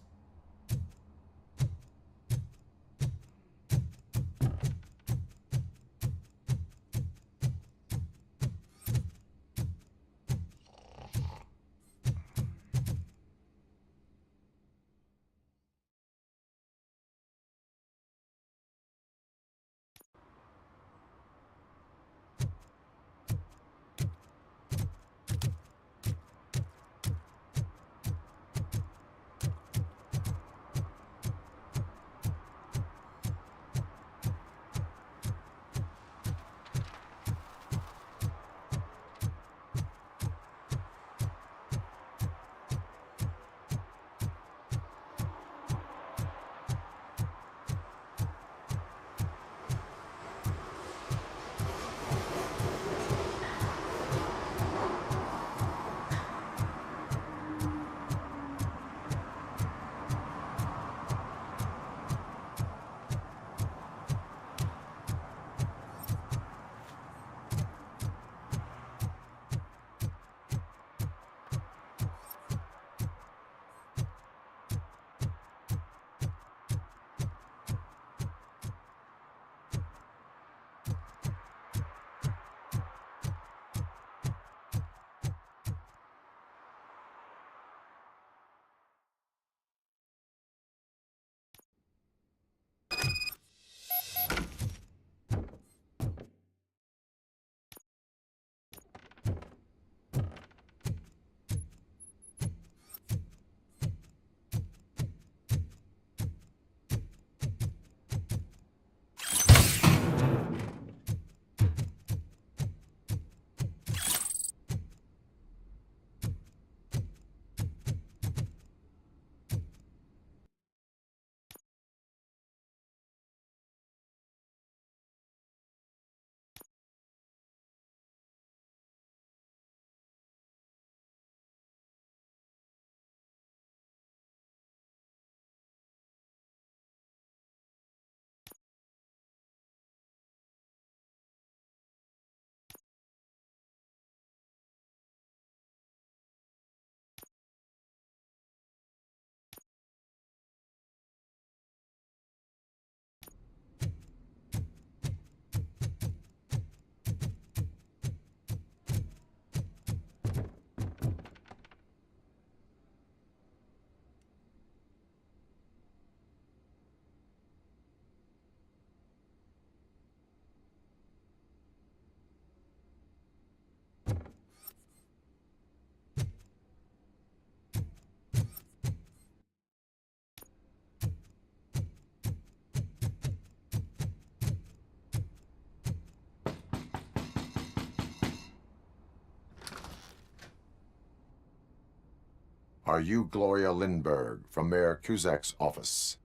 Are you Gloria Lindbergh from Mayor Kuzak's office?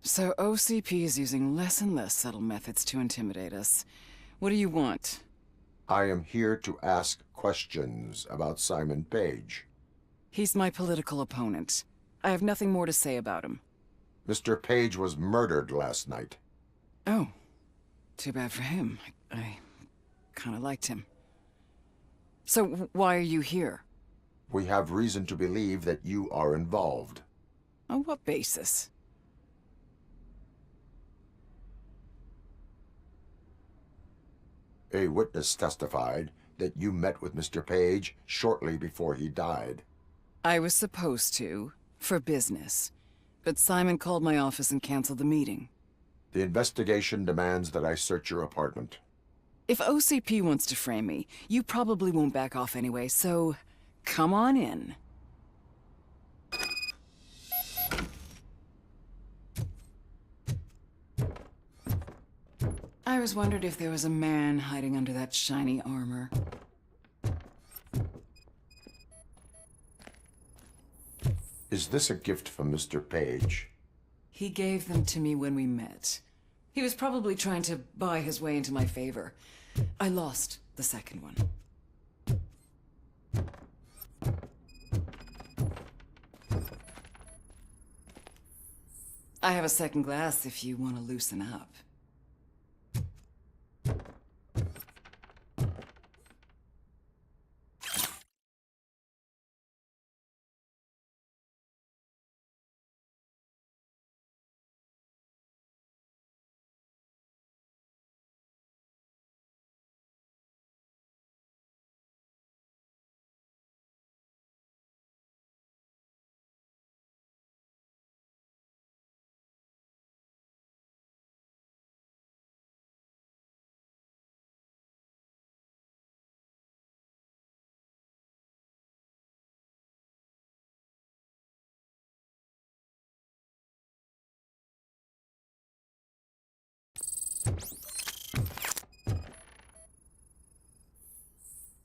So OCP is using less and less subtle methods to intimidate us. What do you want? I am here to ask questions about Simon Page. He's my political opponent. I have nothing more to say about him. Mr. Page was murdered last night. Oh. Too bad for him. I kind of liked him. So why are you here? We have reason to believe that you are involved. On what basis? A witness testified that you met with Mr. Page shortly before he died. I was supposed to, for business. But Simon called my office and canceled the meeting. The investigation demands that I search your apartment. If OCP wants to frame me, you probably won't back off anyway, so come on in. I was wondered if there was a man hiding under that shiny armor. Is this a gift from Mr. Page? He gave them to me when we met. He was probably trying to buy his way into my favor. I lost the second one. I have a second glass if you want to loosen up.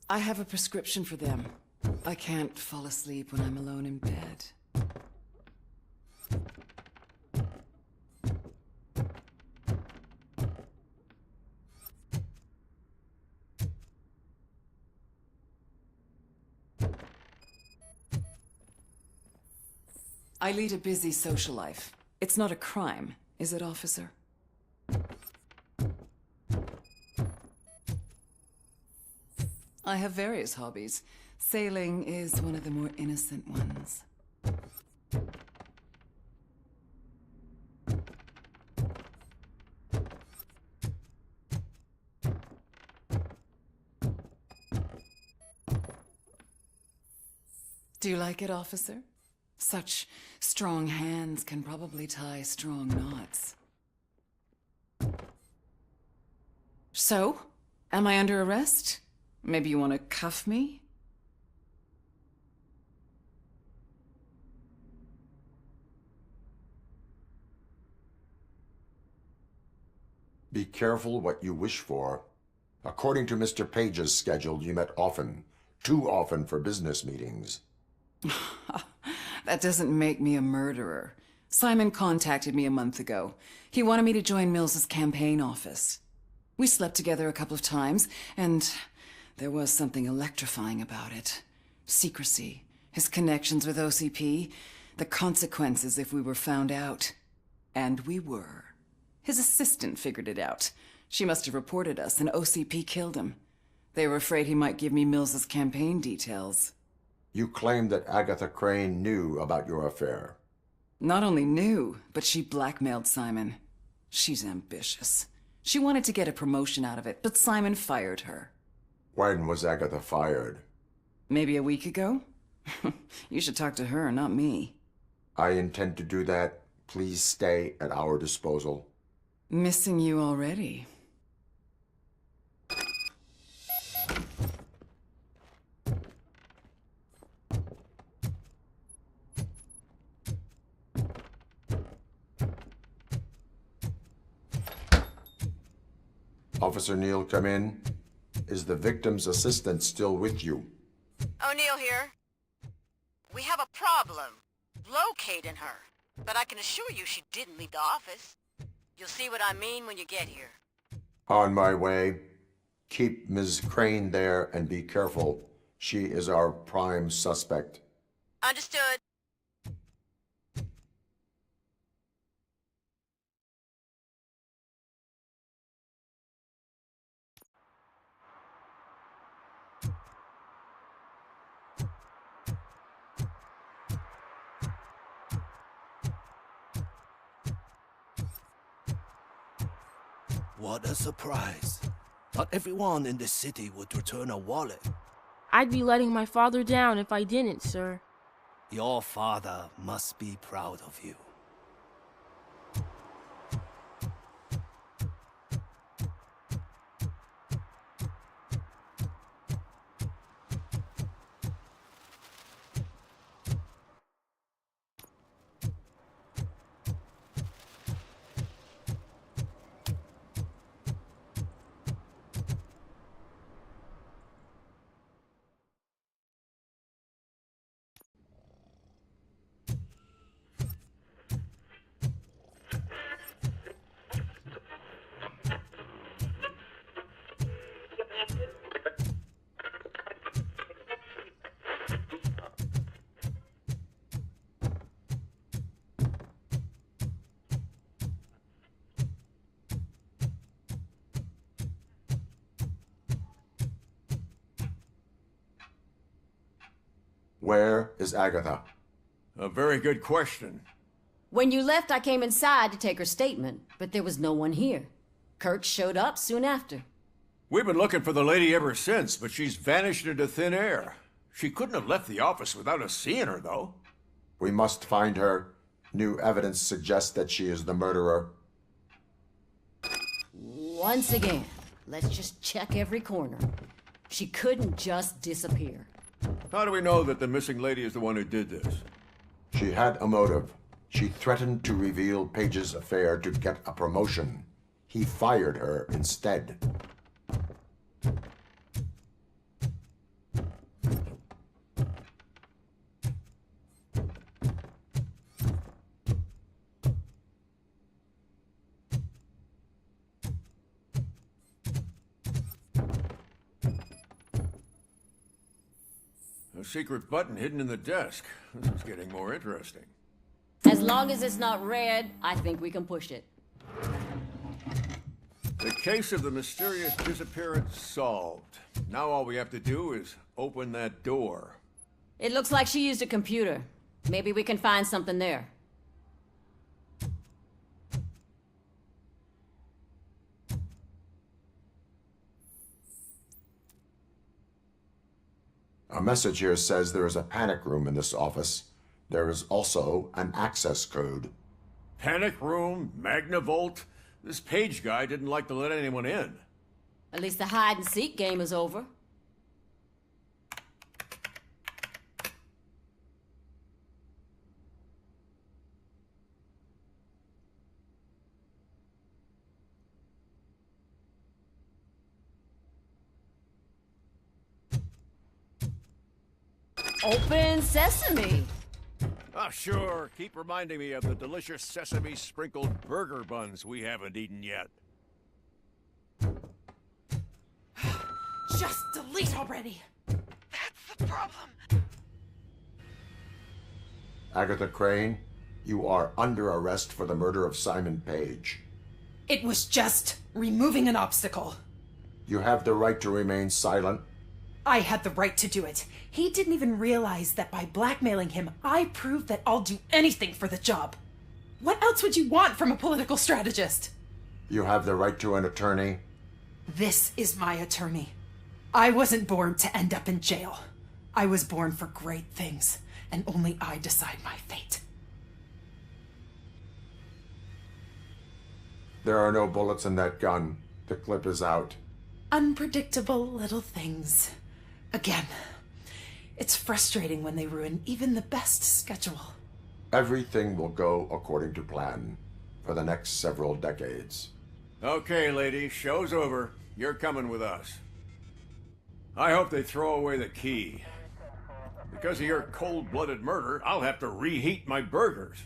I have a prescription for them. I can't fall asleep when I'm alone in bed. I lead a busy social life. It's not a crime, is it, officer? I have various hobbies. Sailing is one of the more innocent ones. Do you like it, officer? Such strong hands can probably tie strong knots. So, am I under arrest? Maybe you want to cuff me? Be careful what you wish for. According to Mr. Page's schedule, you met often. Too often for business meetings. That doesn't make me a murderer. Simon contacted me a month ago. He wanted me to join Mills's campaign office. We slept together a couple of times, and there was something electrifying about it. Secrecy, his connections with OCP, the consequences if we were found out. And we were. His assistant figured it out. She must have reported us, and OCP killed him. They were afraid he might give me Mills's campaign details. You claim that Agatha Crane knew about your affair. Not only knew, but she blackmailed Simon. She's ambitious. She wanted to get a promotion out of it, but Simon fired her. When was Agatha fired? Maybe a week ago? You should talk to her, not me. I intend to do that. Please stay at our disposal. Missing you already. Officer Neal, come in. Is the victim's assistant still with you? O'Neill here. We have a problem locating her, but I can assure you she didn't leave the office. You'll see what I mean when you get here. On my way. Keep Ms. Crane there and be careful. She is our prime suspect. Understood. What a surprise. Not everyone in this city would return a wallet. I'd be letting my father down if I didn't, sir. Your father must be proud of you. Where is Agatha? A very good question. When you left, I came inside to take her statement, but there was no one here. Kurt showed up soon after. We've been looking for the lady ever since, but she's vanished into thin air. She couldn't have left the office without us seeing her, though. We must find her. New evidence suggests that she is the murderer. Once again, let's just check every corner. She couldn't just disappear. How do we know that the missing lady is the one who did this? She had a motive. She threatened to reveal Page's affair to get a promotion. He fired her instead. A secret button hidden in the desk. This is getting more interesting. As long as it's not red, I think we can push it. The case of the mysterious disappearance solved. Now all we have to do is open that door. It looks like she used a computer. Maybe we can find something there. A message here says there is a panic room in this office. There is also an access code. Panic room? Magnavolt? This Page guy didn't like to let anyone in. At least the hide-and-seek game is over. Open sesame! Ah, sure. Keep reminding me of the delicious sesame-sprinkled burger buns we haven't eaten yet. Just delete already! That's the problem. Agatha Crane, you are under arrest for the murder of Simon Page. It was just removing an obstacle. You have the right to remain silent. I had the right to do it. He didn't even realize that by blackmailing him, I proved that I'll do anything for the job. What else would you want from a political strategist? You have the right to an attorney. This is my attorney. I wasn't born to end up in jail. I was born for great things, and only I decide my fate. There are no bullets in that gun. The clip is out. Unpredictable little things. Again, it's frustrating when they ruin even the best schedule. Everything will go according to plan for the next several decades. Okay, lady, show's over. You're coming with us. I hope they throw away the key. Because of your cold-blooded murder, I'll have to reheat my burgers.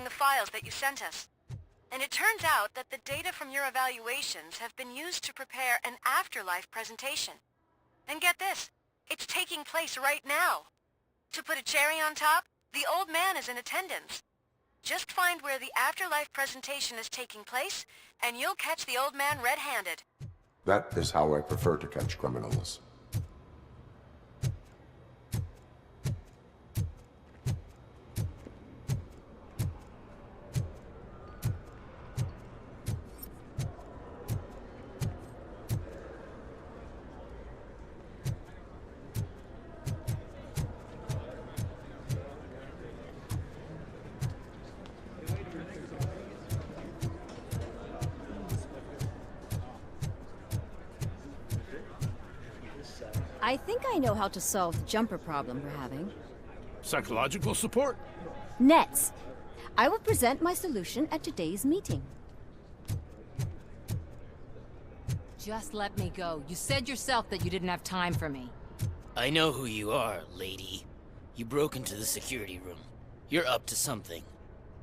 the files that you sent us. And it turns out that the data from your evaluations have been used to prepare an afterlife presentation. And get this, it's taking place right now. To put a cherry on top, the old man is in attendance. Just find where the afterlife presentation is taking place, and you'll catch the old man red-handed. That is how I prefer to catch criminals. I think I know how to solve the jumper problem we're having. Psychological support? Nets. I will present my solution at today's meeting. Just let me go. You said yourself that you didn't have time for me. I know who you are, lady. You broke into the security room. You're up to something.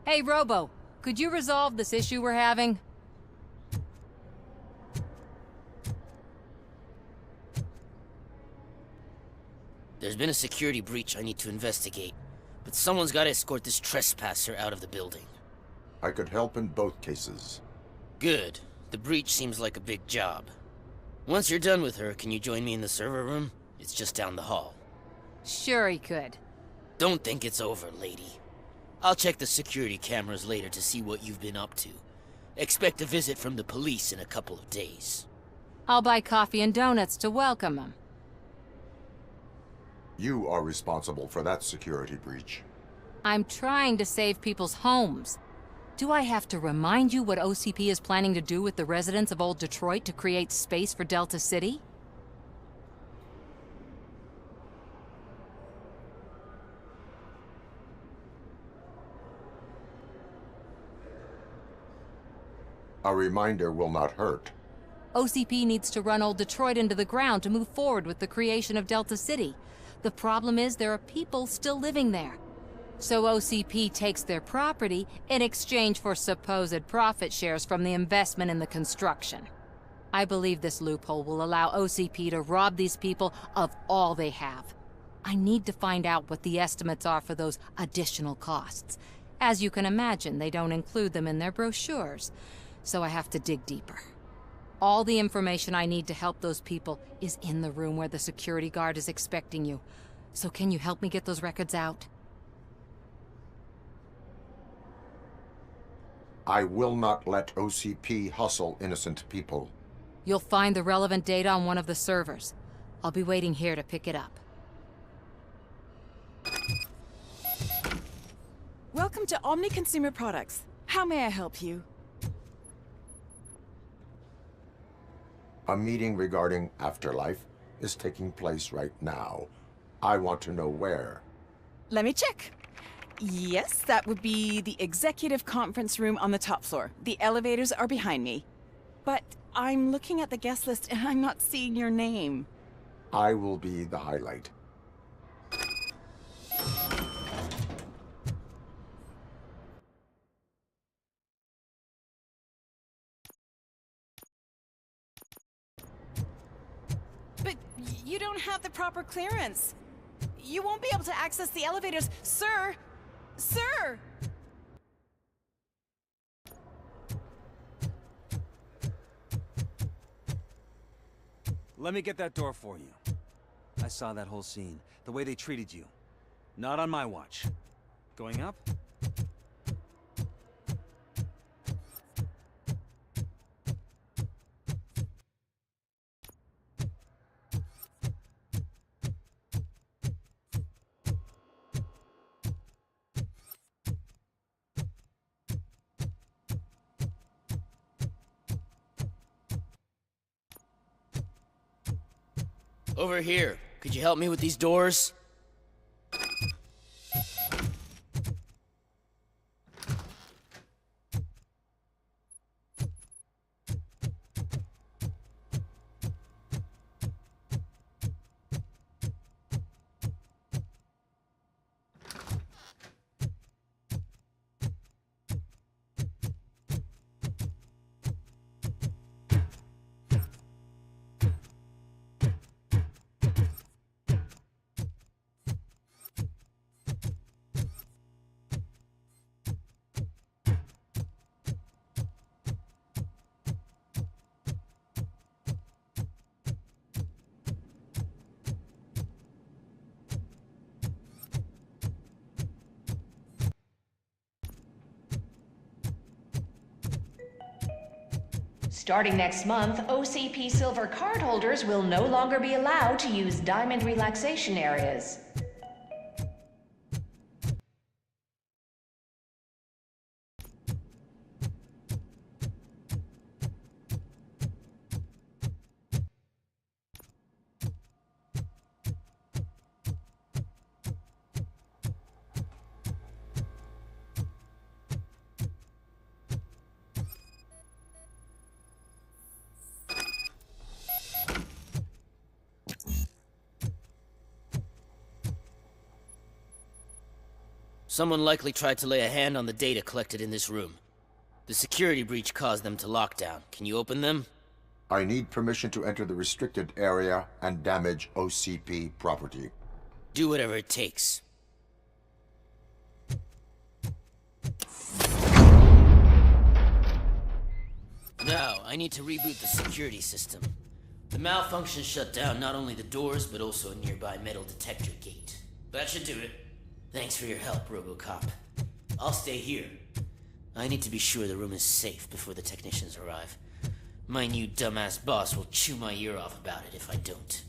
Hey, Robo, could you resolve this issue we're having? There's been a security breach I need to investigate, but someone's got to escort this trespasser out of the building. I could help in both cases. Good. The breach seems like a big job. Once you're done with her, can you join me in the server room? It's just down the hall. Sure he could. Don't think it's over, lady. I'll check the security cameras later to see what you've been up to. Expect a visit from the police in a couple of days. I'll buy coffee and donuts to welcome him. You are responsible for that security breach. I'm trying to save people's homes. Do I have to remind you what OCP is planning to do with the residents of Old Detroit to create space for Delta City? A reminder will not hurt. OCP needs to run Old Detroit into the ground to move forward with the creation of Delta City. The problem is there are people still living there. So OCP takes their property in exchange for supposed profit shares from the investment in the construction. I believe this loophole will allow OCP to rob these people of all they have. I need to find out what the estimates are for those additional costs. As you can imagine, they don't include them in their brochures, so I have to dig deeper. All the information I need to help those people is in the room where the security guard is expecting you. So can you help me get those records out? I will not let OCP hustle innocent people. You'll find the relevant data on one of the servers. I'll be waiting here to pick it up. Welcome to Omni Consumer Products. How may I help you? A meeting regarding Afterlife is taking place right now. I want to know where. Let me check. Yes, that would be the executive conference room on the top floor. The elevators are behind me. But I'm looking at the guest list and I'm not seeing your name. I will be the highlight. But you don't have the proper clearance. You won't be able to access the elevators, sir! Sir! Let me get that door for you. I saw that whole scene. The way they treated you. Not on my watch. Going up? Over here. Could you help me with these doors? Starting next month, OCP Silver cardholders will no longer be allowed to use diamond relaxation areas. Someone likely tried to lay a hand on the data collected in this room. The security breach caused them to lock down. Can you open them? I need permission to enter the restricted area and damage OCP property. Do whatever it takes. Now, I need to reboot the security system. The malfunction shut down not only the doors, but also a nearby metal detector gate. That should do it. Thanks for your help, RoboCop. I'll stay here. I need to be sure the room is safe before the technicians arrive. My new dumbass boss will chew my ear off about it if I don't.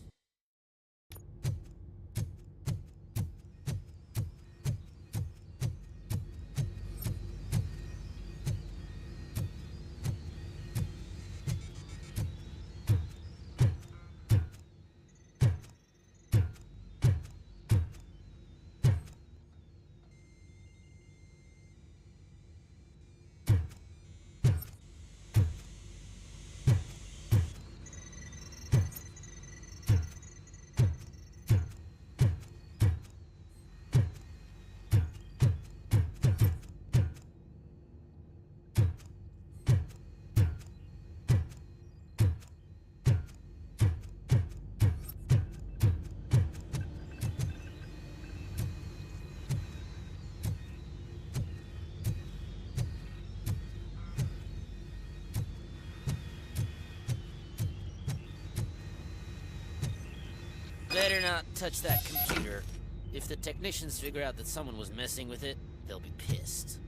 Better not touch that computer. If the technicians figure out that someone was messing with it, they'll be pissed.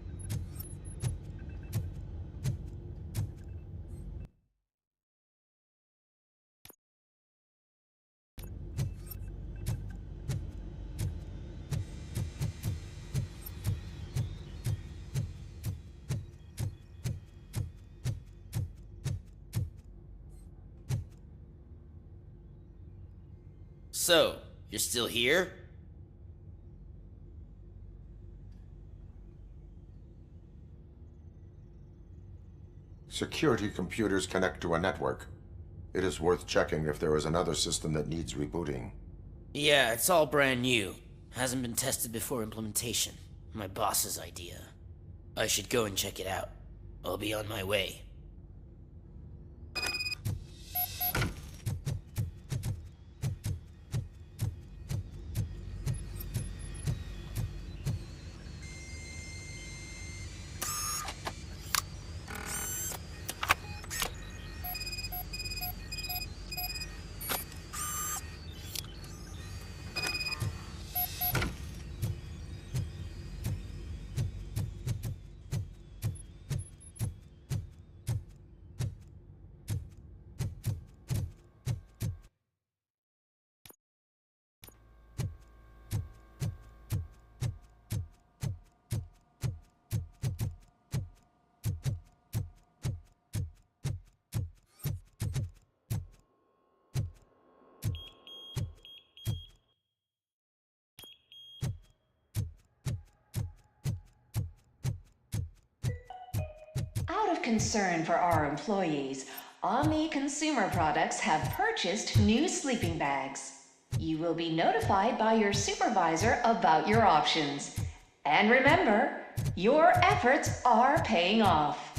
So, you're still here? Security computers connect to a network. It is worth checking if there is another system that needs rebooting. Yeah, it's all brand new. Hasn't been tested before implementation. My boss's idea. I should go and check it out. I'll be on my way. Out of concern for our employees, Omni Consumer Products have purchased new sleeping bags. You will be notified by your supervisor about your options. And remember, your efforts are paying off.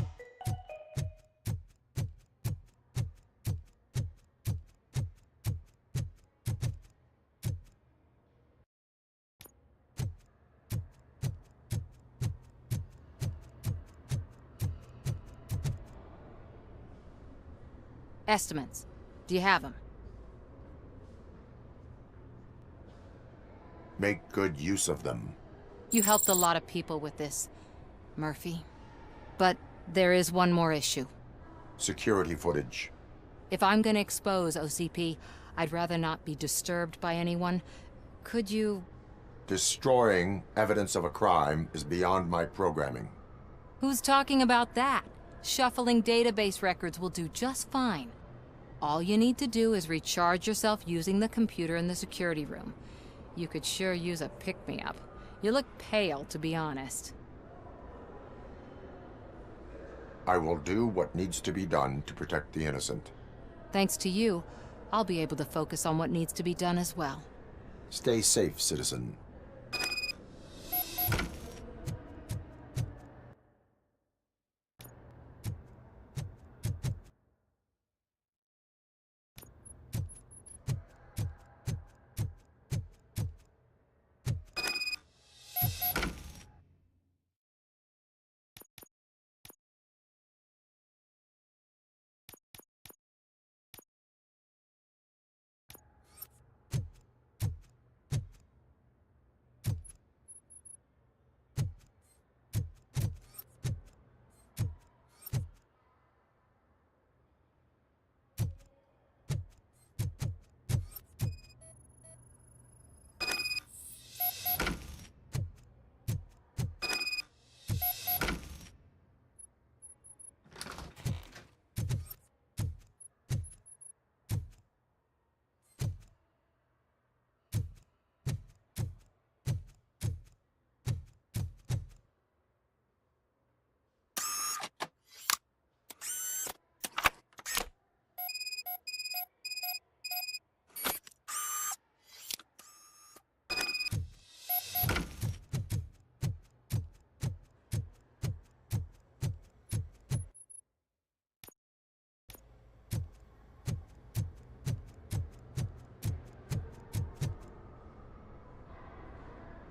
Estimates. Do you have them? Make good use of them. You helped a lot of people with this, Murphy. But there is one more issue. security footage. If I'm gonna expose OCP, I'd rather not be disturbed by anyone. Could you... Destroying evidence of a crime is beyond my programming. Who's talking about that? Shuffling database records will do just fine. All you need to do is recharge yourself using the computer in the security room. You could sure use a pick-me-up. You look pale, to be honest. I will do what needs to be done to protect the innocent. Thanks to you, I'll be able to focus on what needs to be done as well. Stay safe, citizen.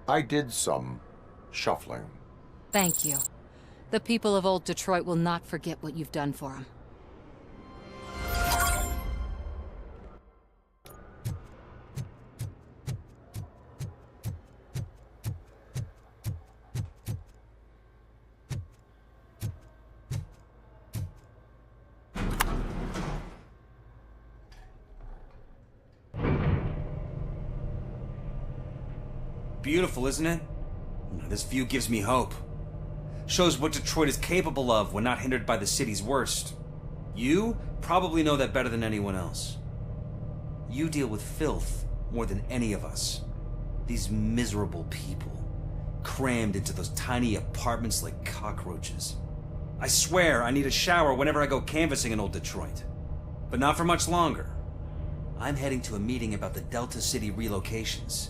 I did some shuffling. Thank you. The people of Old Detroit will not forget what you've done for them. Beautiful, isn't it? This view gives me hope. Shows what Detroit is capable of when not hindered by the city's worst. You probably know that better than anyone else. You deal with filth more than any of us. These miserable people, crammed into those tiny apartments like cockroaches. I swear I need a shower whenever I go canvassing in Old Detroit. But not for much longer. I'm heading to a meeting about the Delta City relocations,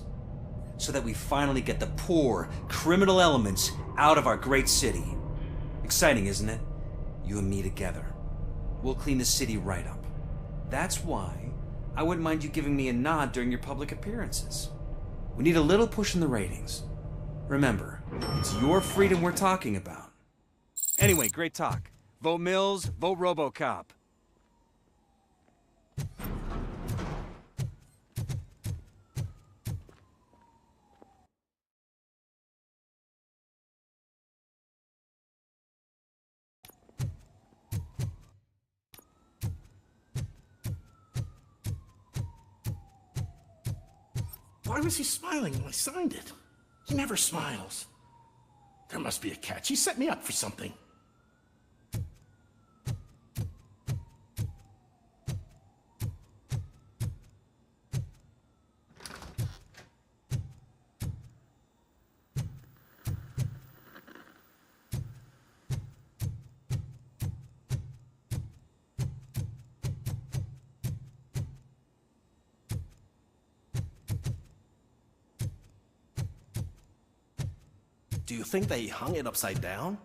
so that we finally get the poor, criminal elements out of our great city. Exciting, isn't it? You and me together. We'll clean the city right up. That's why I wouldn't mind you giving me a nod during your public appearances. We need a little push in the ratings. Remember, it's your freedom we're talking about. Anyway, great talk. Vote Mills, vote RoboCop. Why was he smiling when I signed it? He never smiles. There must be a catch. He set me up for something. Do you think they hung it upside down?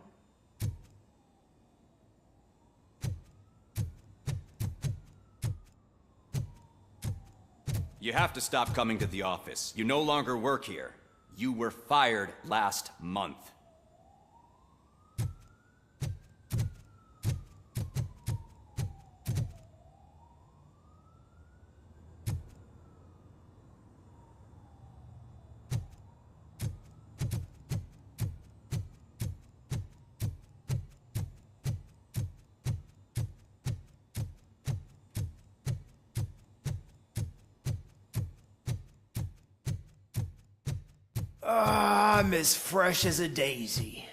You have to stop coming to the office. You no longer work here. You were fired last month. I'm as fresh as a daisy.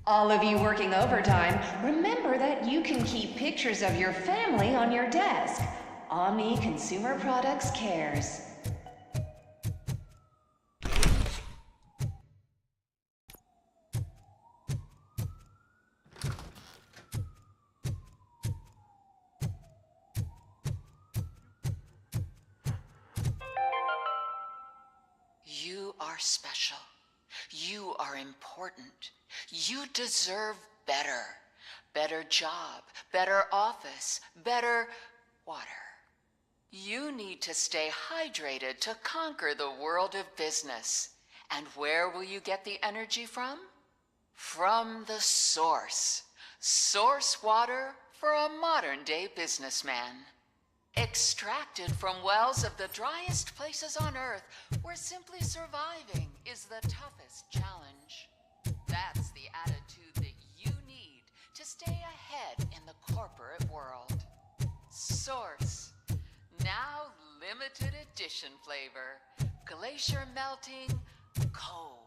All of you working overtime, remember that you can keep pictures of your family on your desk. Omni Consumer Products cares. You are special. You are important. You deserve better. Better job, better office, better water. You need to stay hydrated to conquer the world of business. And where will you get the energy from? From the source. Source water for a modern-day businessman. Extracted from wells of the driest places on Earth, where simply surviving is the toughest challenge. That's the attitude that you need to stay ahead in the corporate world. Source. Now limited edition flavor. Glacier melting cold.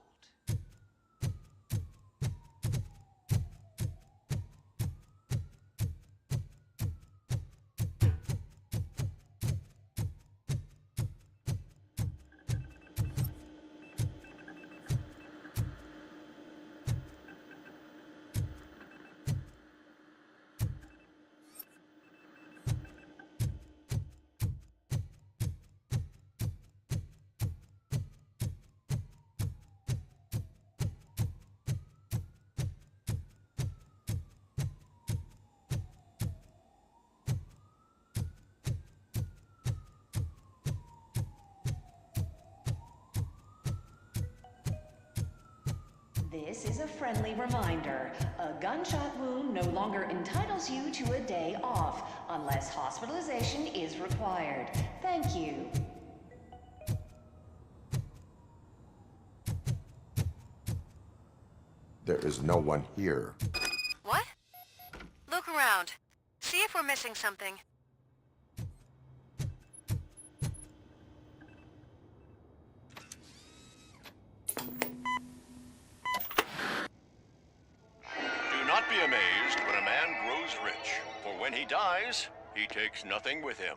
This is a friendly reminder. A gunshot wound no longer entitles you to a day off, unless hospitalization is required. Thank you. There is no one here. What? Look around. See if we're missing something. Do not be amazed when a man grows rich, for when he dies, he takes nothing with him.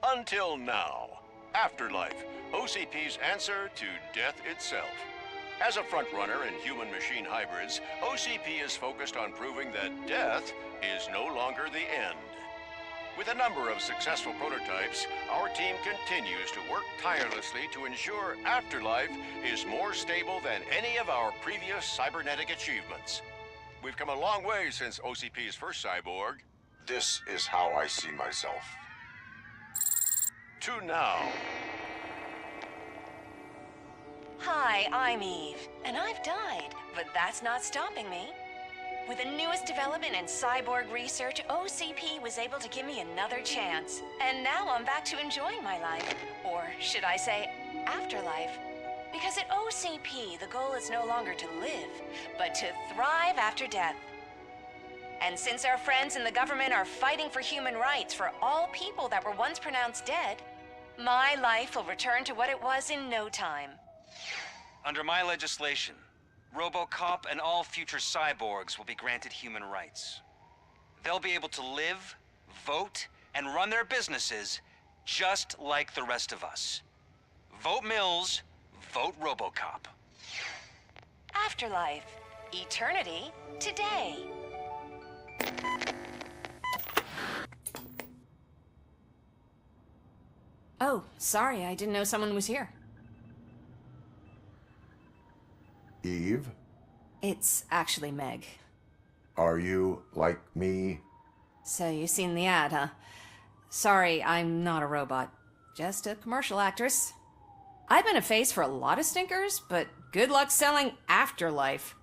Until now. Afterlife, OCP's answer to death itself. As a frontrunner in human-machine hybrids, OCP is focused on proving that death is no longer the end. With a number of successful prototypes, our team continues to work tirelessly to ensure Afterlife is more stable than any of our previous cybernetic achievements. We've come a long way since OCP's first cyborg. This is how I see myself. To now. Hi, I'm Eve, and I've died, but that's not stopping me. With the newest development in cyborg research, OCP was able to give me another chance. And now I'm back to enjoying my life. Or should I say, afterlife. Because at OCP, the goal is no longer to live, but to thrive after death. And since our friends in the government are fighting for human rights for all people that were once pronounced dead, my life will return to what it was in no time. Under my legislation, RoboCop and all future cyborgs will be granted human rights. They'll be able to live, vote, and run their businesses just like the rest of us. Vote Mills, vote RoboCop. afterlife. Eternity today. Oh, sorry, I didn't know someone was here. Eve, It's actually Meg. are you like me? So you've seen the ad, huh? Sorry, I'm not a robot. Just a commercial actress. I've been a face for a lot of stinkers, but good luck selling afterlife.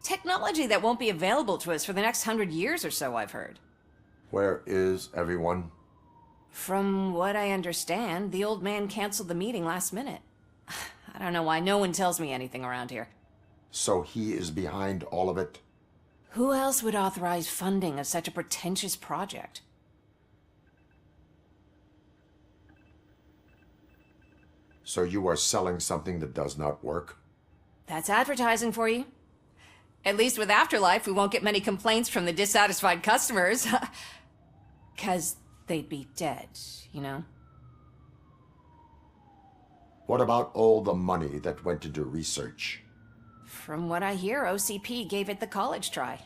Technology that won't be available to us for the next 100 years or so, I've heard. Where is everyone? From what I understand, the old man canceled the meeting last minute. I don't know why no one tells me anything around here. So he is behind all of it? Who else would authorize funding of such a pretentious project? So you are selling something that does not work? That's advertising for you. At least with Afterlife, we won't get many complaints from the dissatisfied customers. 'Cause they'd be dead, you know? What about all the money that went into research? From what I hear, OCP gave it the college try.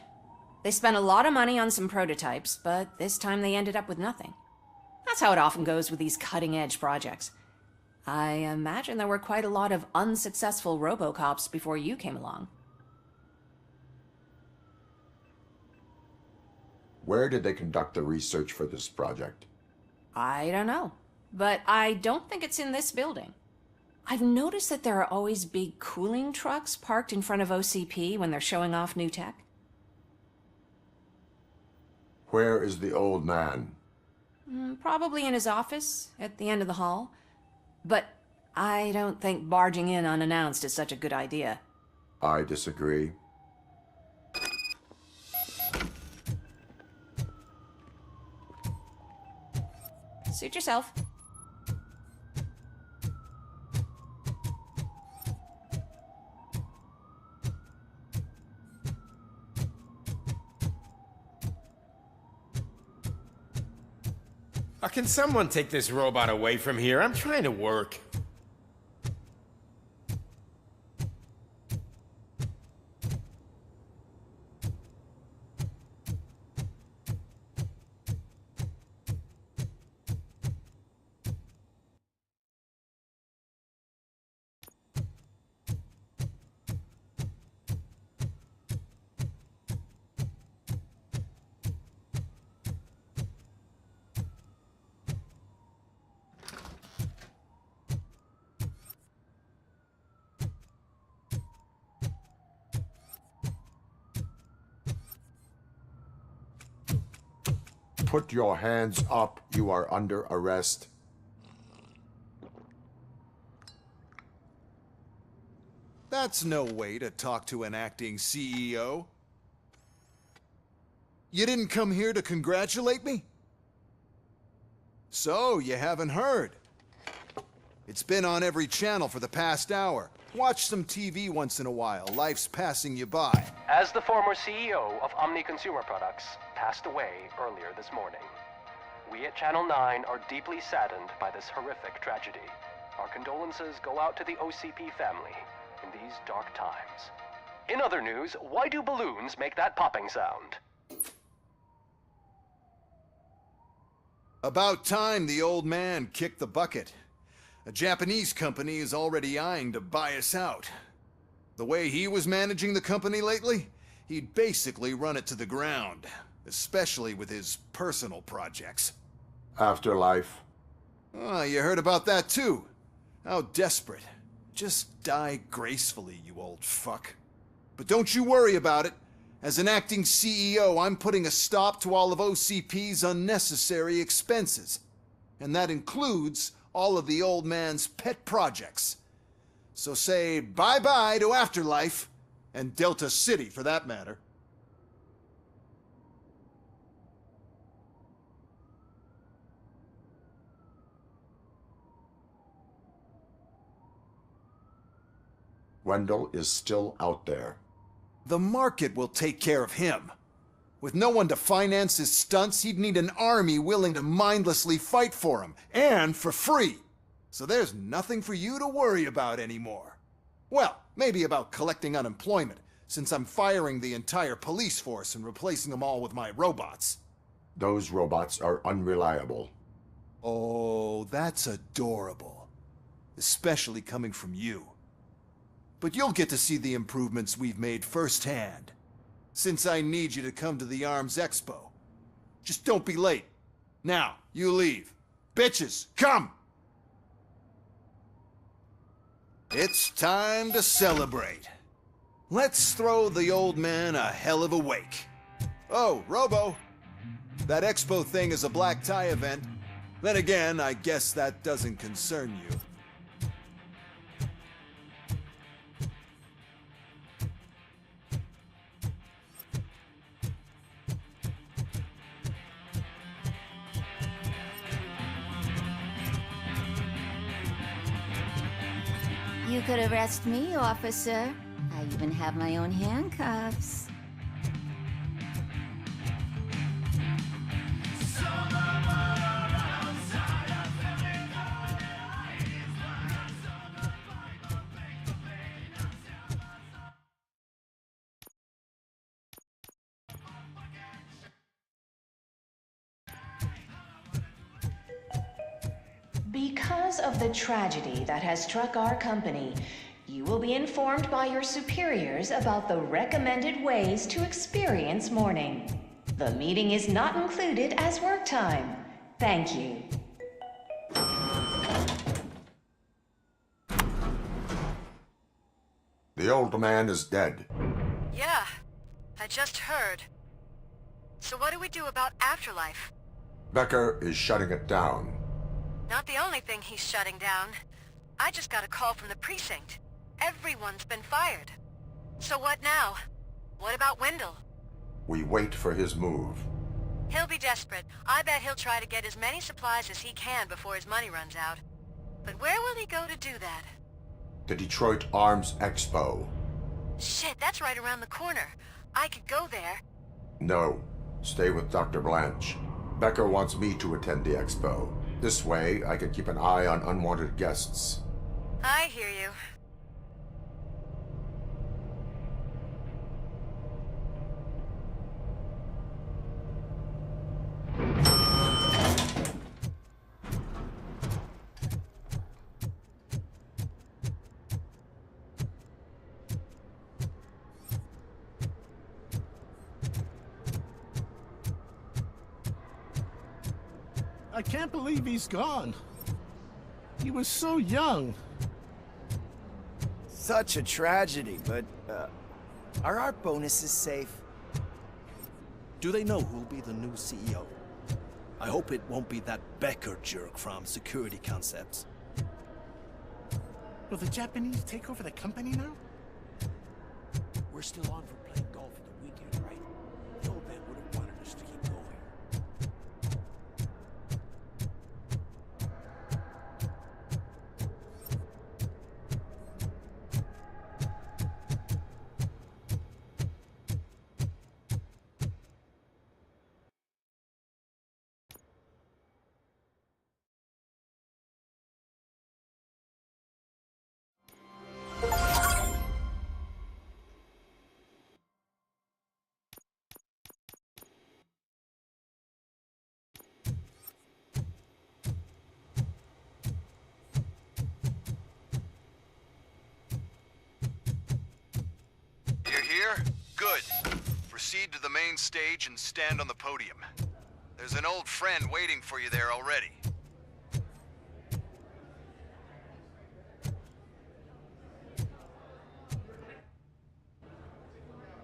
They spent a lot of money on some prototypes, but this time they ended up with nothing. That's how it often goes with these cutting-edge projects. I imagine there were quite a lot of unsuccessful RoboCops before you came along. Where did they conduct the research for this project? I don't know, but I don't think it's in this building. I've noticed that there are always big cooling trucks parked in front of OCP when they're showing off new tech. Where is the old man? Probably in his office, at the end of the hall. But I don't think barging in unannounced is such a good idea. I disagree. Suit yourself. Can someone take this robot away from here? I'm trying to work. Put your hands up. You are under arrest. That's no way to talk to an acting CEO. You didn't come here to congratulate me? So, you haven't heard. It's been on every channel for the past hour. Watch some TV once in a while. Life's passing you by. As the former CEO of Omni Consumer Products passed away earlier this morning, we at Channel 9 are deeply saddened by this horrific tragedy. Our condolences go out to the OCP family in these dark times. In other news, why do balloons make that popping sound? About time the old man kicked the bucket. A Japanese company is already eyeing to buy us out. The way he was managing the company lately, he'd basically run it to the ground, especially with his personal projects. Afterlife. Oh, you heard about that too. How desperate. Just die gracefully, you old fuck. But don't you worry about it. As an acting CEO, I'm putting a stop to all of OCP's unnecessary expenses. And that includes all of the old man's pet projects. So say bye-bye to Afterlife, and Delta City for that matter. Wendell is still out there. The market will take care of him. With no one to finance his stunts, he'd need an army willing to mindlessly fight for him, and for free. So there's nothing for you to worry about anymore. Well, maybe about collecting unemployment, since I'm firing the entire police force and replacing them all with my robots. Those robots are unreliable. Oh, that's adorable. Especially coming from you. But you'll get to see the improvements we've made firsthand, since I need you to come to the Arms Expo. Just don't be late. Now, you leave. Bitches, come! It's time to celebrate. Let's throw the old man a hell of a wake. Oh, Robo! That expo thing is a black tie event. Then again, I guess that doesn't concern you. You could arrest me, officer. I even have my own handcuffs. Because of the tragedy that has struck our company, you will be informed by your superiors about the recommended ways to experience mourning. The meeting is not included as work time. Thank you. The old man is dead. Yeah, I just heard. So what do we do about Afterlife? Becker is shutting it down. Not the only thing he's shutting down. I just got a call from the precinct. Everyone's been fired. So what now? What about Wendell? We wait for his move. He'll be desperate. I bet he'll try to get as many supplies as he can before his money runs out. But where will he go to do that? The Detroit Arms Expo. Shit, that's right around the corner. I could go there. No. Stay with Dr. Blanche. Becker wants me to attend the expo. This way, I can keep an eye on unwanted guests. I hear you. I can't believe he's gone. He was so young. Such a tragedy, but, are our bonuses safe? Do they know who'll be the new CEO? I hope it won't be that Becker jerk from Security Concepts. Will the Japanese take over the company now? We're still on for playing golf at the weekend, right? The old man would have wanted us to keep going. You're here? Good. Proceed to the main stage and stand on the podium. There's an old friend waiting for you there already.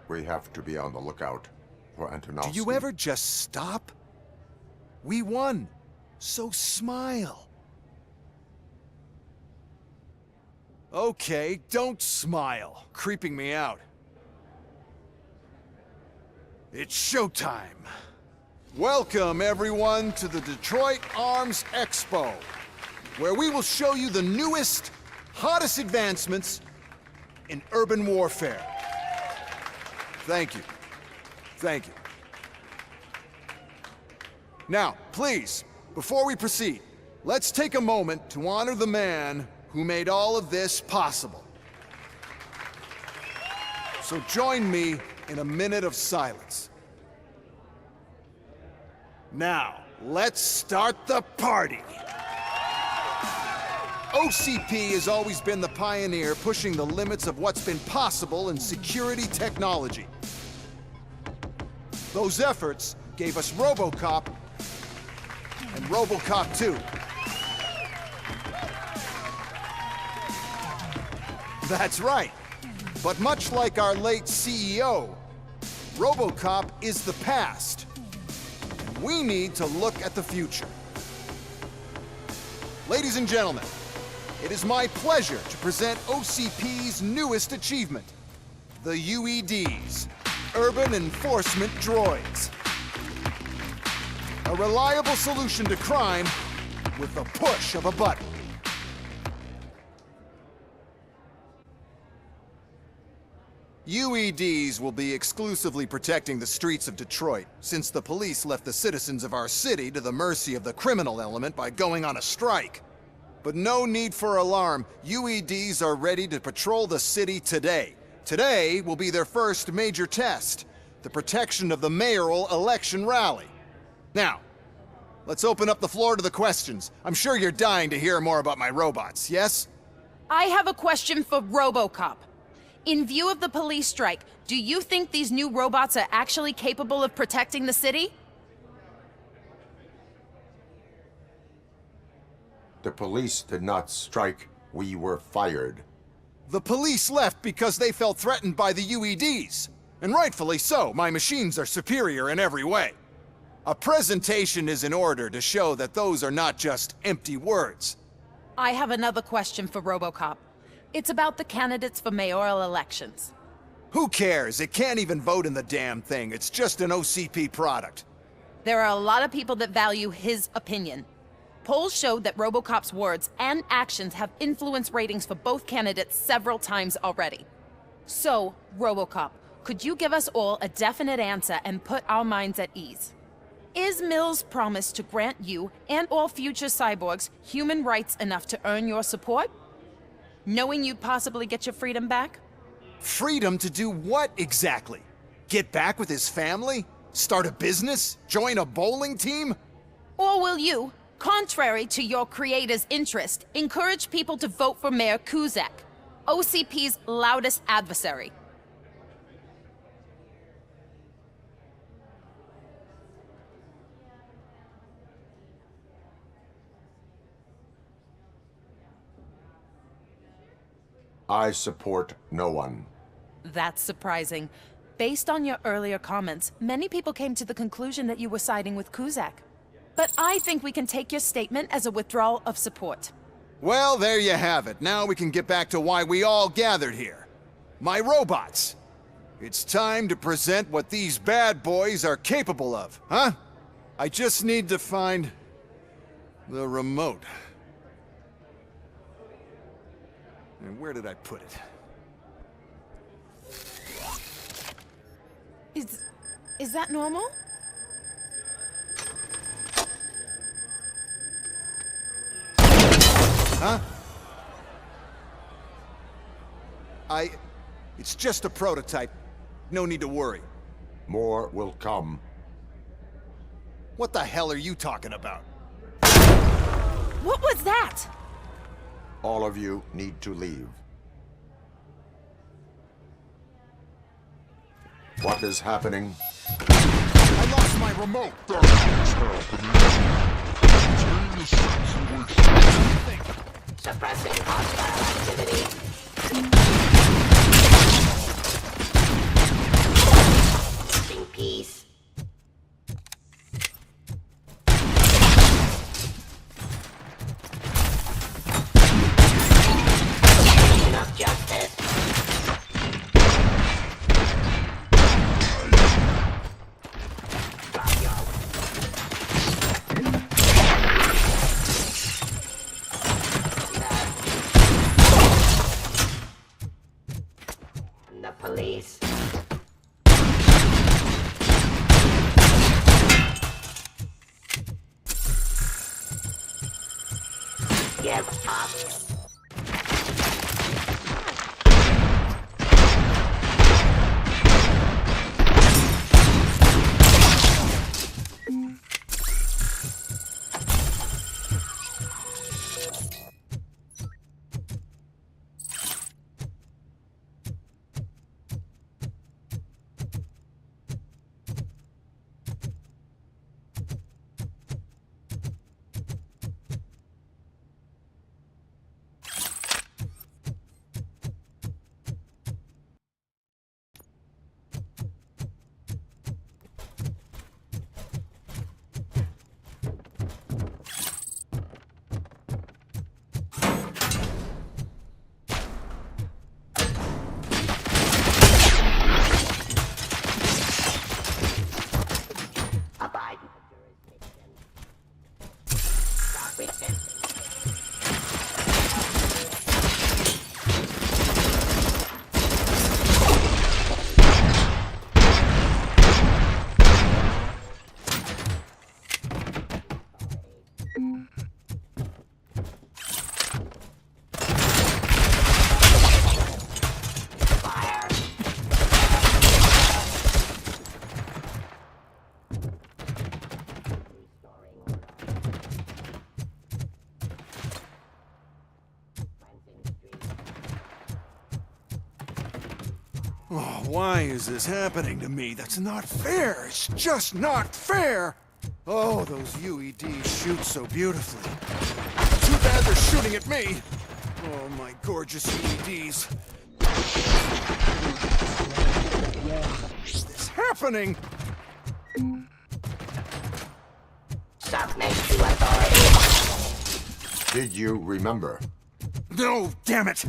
We have to be on the lookout for Antonovsky. Do you ever just stop? We won, so smile. Okay, don't smile. Creeping me out. It's showtime. Welcome, everyone, to the Detroit Arms Expo, where we will show you the newest, hottest advancements in urban warfare. Thank you. Thank you. Now, please, before we proceed, let's take a moment to honor the man who made all of this possible. So join me in a minute of silence. Now, let's start the party! OCP has always been the pioneer pushing the limits of what's been possible in security technology. Those efforts gave us RoboCop and RoboCop 2. That's right. But much like our late CEO, RoboCop is the past. We need to look at the future. Ladies and gentlemen, it is my pleasure to present OCP's newest achievement, the UEDs, Urban Enforcement Droids. A reliable solution to crime with the push of a button. UEDs will be exclusively protecting the streets of Detroit, since the police left the citizens of our city to the mercy of the criminal element by going on a strike. But no need for alarm. UEDs are ready to patrol the city today. Today will be their first major test, the protection of the mayoral election rally. Now, let's open up the floor to the questions. I'm sure you're dying to hear more about my robots, yes? I have a question for RoboCop. In view of the police strike, do you think these new robots are actually capable of protecting the city? The police did not strike. We were fired. The police left because they felt threatened by the UEDs. And rightfully so. My machines are superior in every way. A presentation is in order to show that those are not just empty words. I have another question for RoboCop. It's about the candidates for mayoral elections. Who cares? It can't even vote in the damn thing. It's just an OCP product. There are a lot of people that value his opinion. Polls showed that RoboCop's words and actions have influenced ratings for both candidates several times already. So, RoboCop, could you give us all a definite answer and put our minds at ease? Is Mills' promise to grant you and all future cyborgs human rights enough to earn your support? Knowing you'd possibly get your freedom back? Freedom to do what exactly? Get back with his family? Start a business? Join a bowling team? Or will you, contrary to your creator's interest, encourage people to vote for Mayor Kuzak, OCP's loudest adversary? I support no one. That's surprising. Based on your earlier comments, many people came to the conclusion that you were siding with Kuzak. But I think we can take your statement as a withdrawal of support. Well, there you have it. Now we can get back to why we all gathered here. My robots. It's time to present what these bad boys are capable of, huh? I just need to find the remote. And where did I put it? Is that normal? Huh? It's just a prototype. No need to worry. More will come. What the hell are you talking about? What was that? All of you need to leave. What is happening? I lost my remote! Suppressing hostile activity. In peace. Enough justice. The police. Give up. Oh, why is this happening to me? That's not fair. It's just not fair. Oh, those UEDs shoot so beautifully. Too bad they're shooting at me. Oh, my gorgeous UEDs. What is happening? Stop next to authority. Did you remember? No, damn it!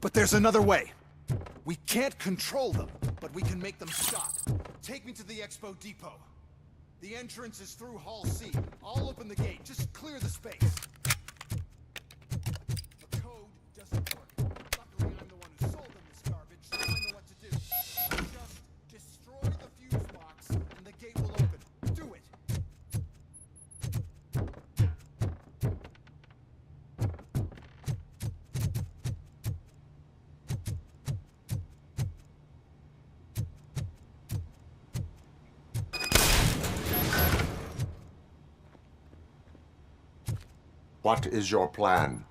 But there's another way. We can't control them, but we can make them stop. Take me to the Expo Depot. The entrance is through Hall C. I'll open the gate. Just clear the space. The code doesn't work. Luckily, I'm the one who sold them this garbage, so I know what to do. Just destroy the fuse box, and the gate will open. Do it! What is your plan?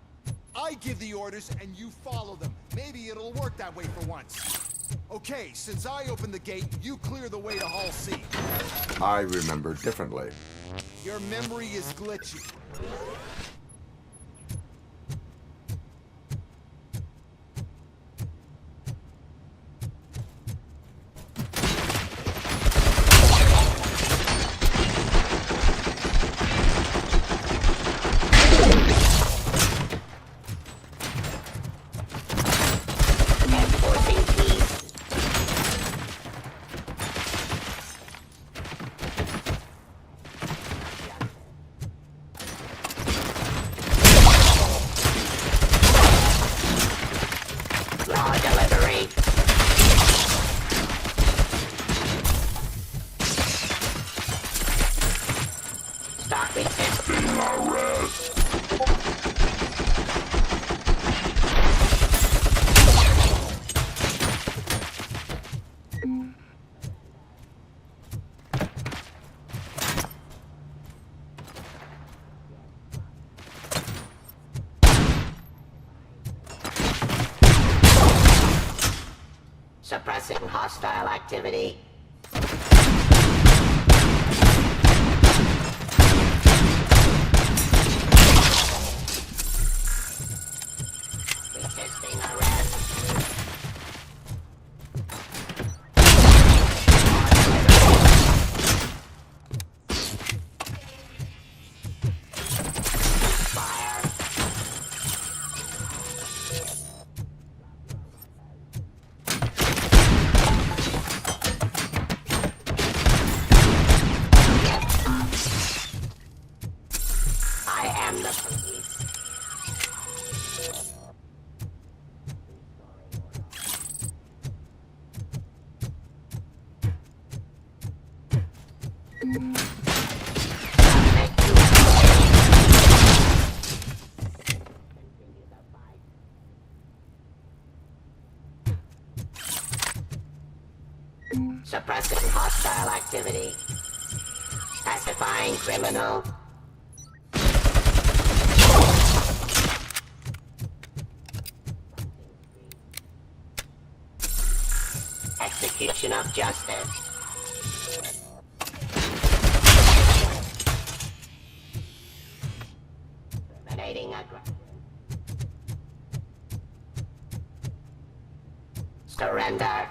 I give the orders and you follow them. Maybe it'll work that way for once. Okay, since I opened the gate, you clear the way to Hall C. I remember differently. Your memory is glitchy. Raw delivery. Stop resisting arrest. Suppressing hostile activity. Resisting arrest. Fire. I am the police. Suppressing hostile activity. Pacifying criminal. Execution of justice. Terminating aggression. Surrender.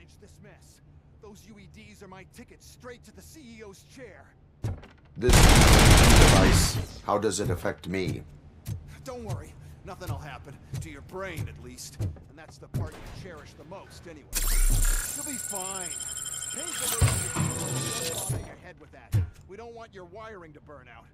manage this mess. Those UEDs are my ticket straight to the CEO's chair. This device, how does it affect me? Don't worry, nothing'll happen. To your brain, at least. And that's the part you cherish the most, anyway. You'll be fine. Pave the way for you. Don't bother your head with that. We don't want your wiring to burn out.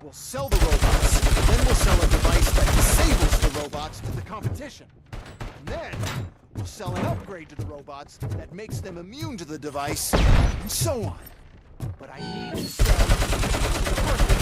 We'll sell the robots, then we'll sell a device that disables the robots to the competition. And then, we'll sell an upgrade to the robots that makes them immune to the device, and so on. But I need to sell the perfect.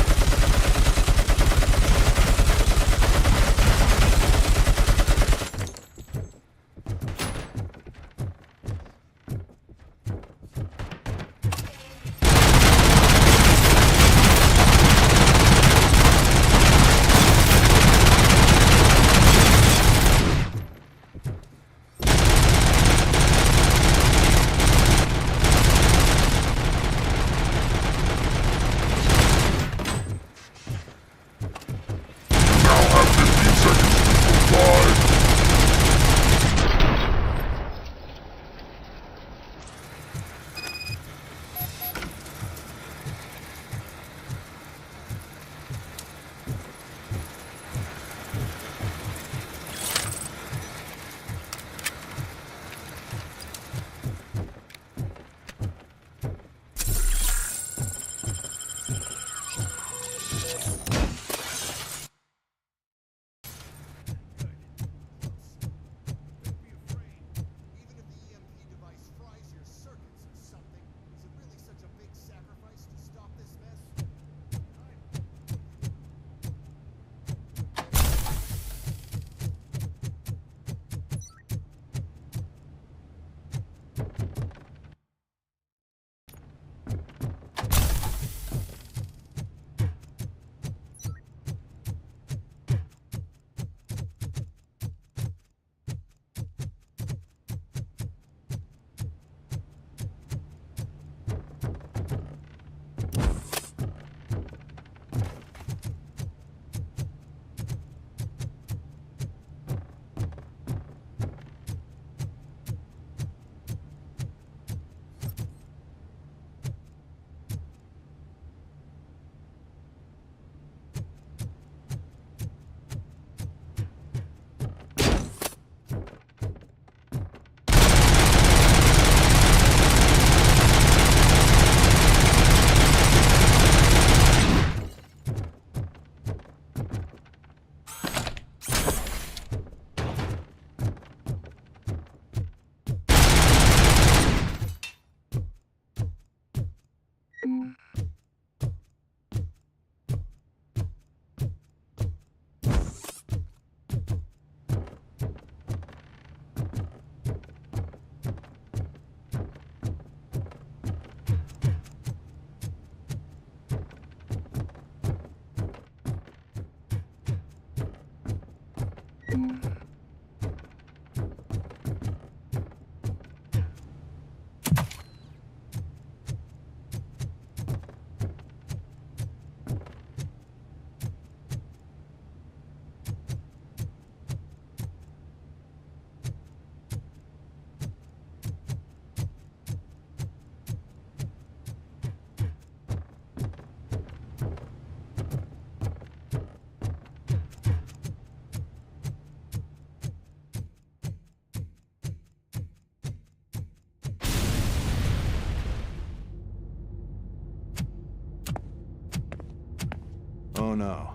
Oh no.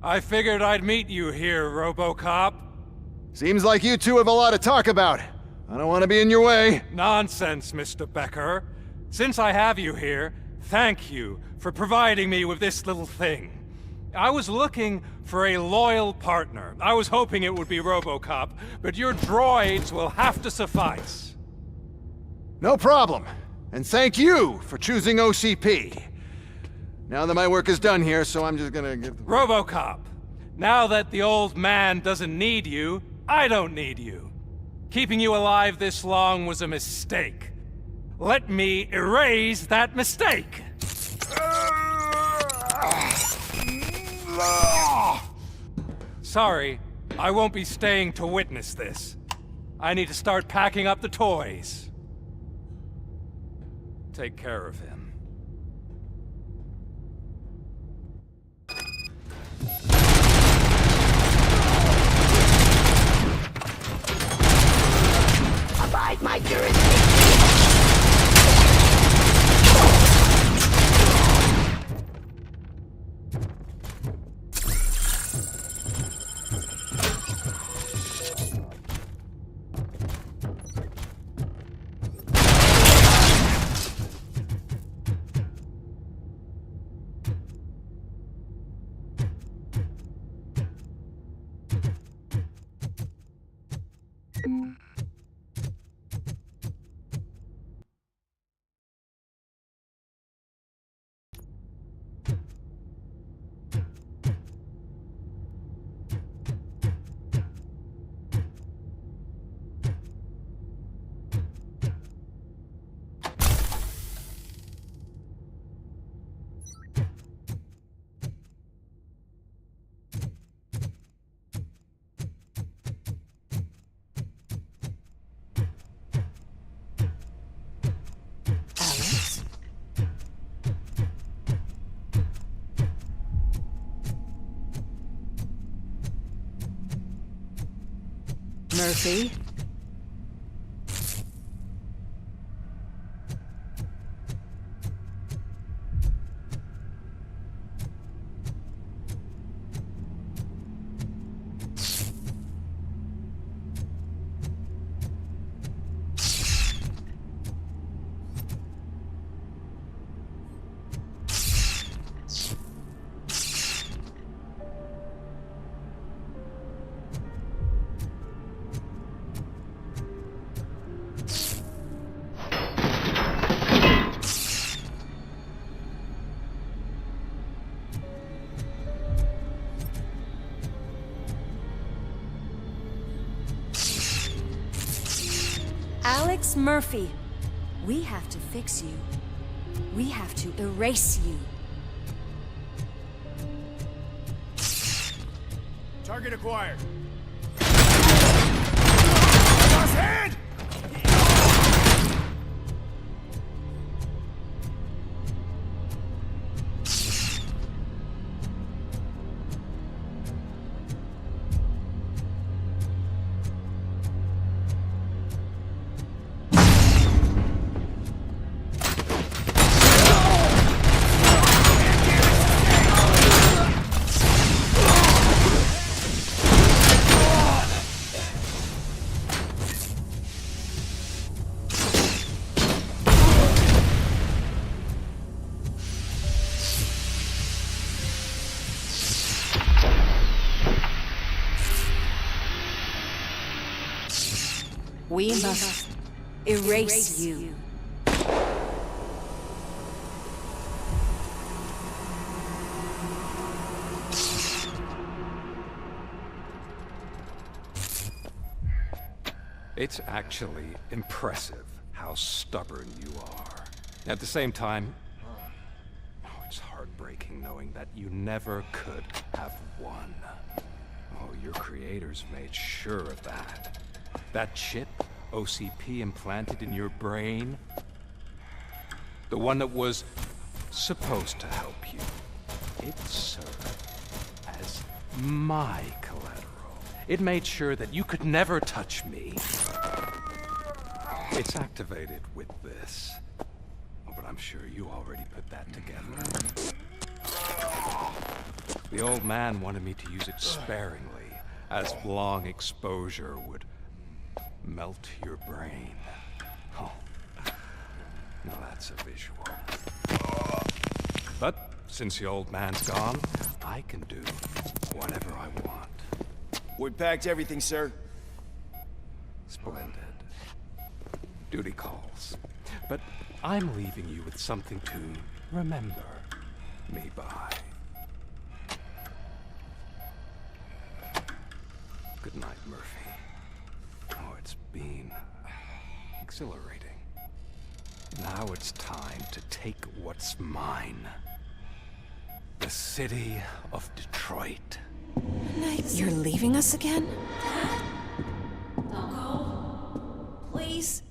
I figured I'd meet you here, RoboCop. Seems like you two have a lot to talk about. I don't want to be in your way. Nonsense, Mr. Becker. Since I have you here, thank you for providing me with this little thing. I was looking for a loyal partner. I was hoping it would be RoboCop, but your droids will have to suffice. No problem. And thank you for choosing OCP. Now that my work is done here, so I'm just gonna give the... RoboCop, now that the old man doesn't need you, I don't need you. Keeping you alive this long was a mistake. Let me erase that mistake! Sorry, I won't be staying to witness this. I need to start packing up the toys. Take care of him. Abide my jurisdiction. Murphy? Alex Murphy, we have to fix you. We have to erase you. Target acquired. Boss head! We must erase you. It's actually impressive how stubborn you are. At the same time, it's heartbreaking knowing that you never could have won. Oh, your creators made sure of that. That chip OCP implanted in your brain, the one that was supposed to help you, it served as my collateral. It made sure that you could never touch me. It's activated with this. Oh, but I'm sure you already put that together. The old man wanted me to use it sparingly, as long exposure would melt your brain. Oh, now that's a visual. But since the old man's gone, I can do whatever I want. We packed everything, sir. Splendid. Duty calls. But I'm leaving you with something to remember me by. Good night, Murphy. Oh, it's been exhilarating. Now it's time to take what's mine. The city of Detroit. You're leaving us again? Don't go. Please.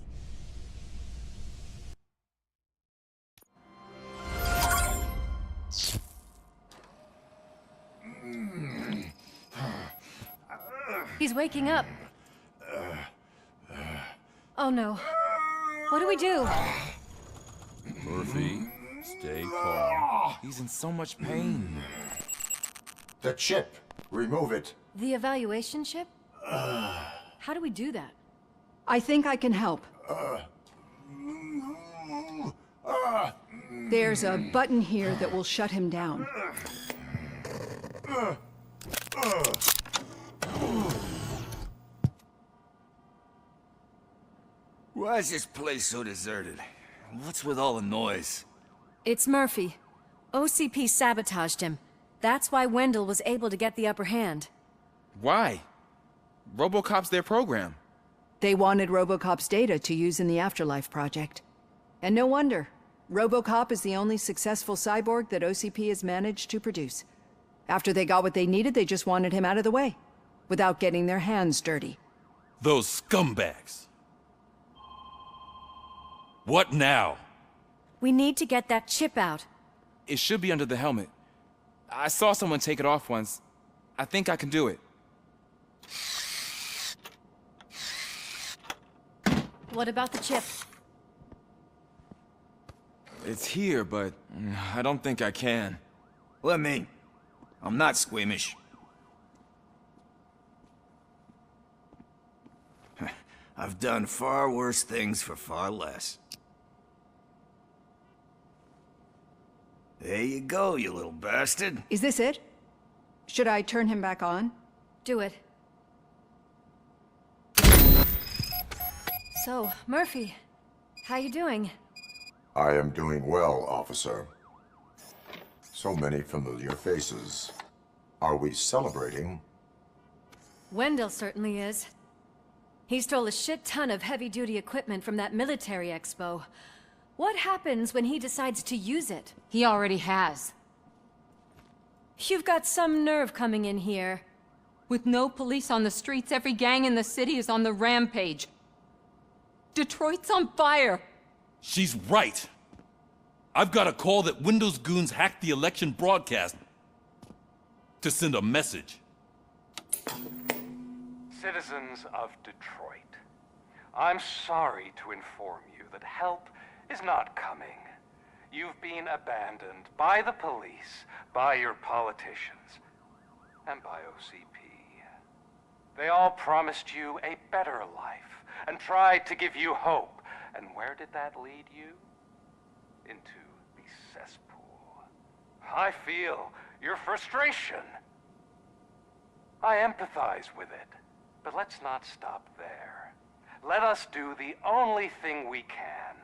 He's waking up. Oh no. What do we do? Murphy, stay calm. He's in so much pain. The chip. Remove it. The evaluation chip? How do we do that? I think I can help. There's a button here that will shut him down. Why is this place so deserted? What's with all the noise? It's Murphy. OCP sabotaged him. That's why Wendell was able to get the upper hand. Why? RoboCop's their program. They wanted RoboCop's data to use in the Afterlife project. And no wonder. RoboCop is the only successful cyborg that OCP has managed to produce. After they got what they needed, they just wanted him out of the way, without getting their hands dirty. Those scumbags. What now? We need to get that chip out. It should be under the helmet. I saw someone take it off once. I think I can do it. What about the chip? It's here, but I don't think I can. Let me. I'm not squeamish. I've done far worse things for far less. There you go, you little bastard. Is this it? Should I turn him back on? Do it. So, Murphy, how you doing? I am doing well, officer. So many familiar faces. Are we celebrating? Wendell certainly is. He stole a shit ton of heavy-duty equipment from that military expo. What happens when he decides to use it? He already has. You've got some nerve coming in here. With no police on the streets, every gang in the city is on the rampage. Detroit's on fire. She's right. I've got a call that Windows goons hacked the election broadcast to send a message. Citizens of Detroit, I'm sorry to inform you that help is not coming. You've been abandoned by the police, by your politicians, and by OCP. They all promised you a better life and tried to give you hope. And where did that lead you? Into the cesspool. I feel your frustration. I empathize with it, but let's not stop there. Let us do the only thing we can.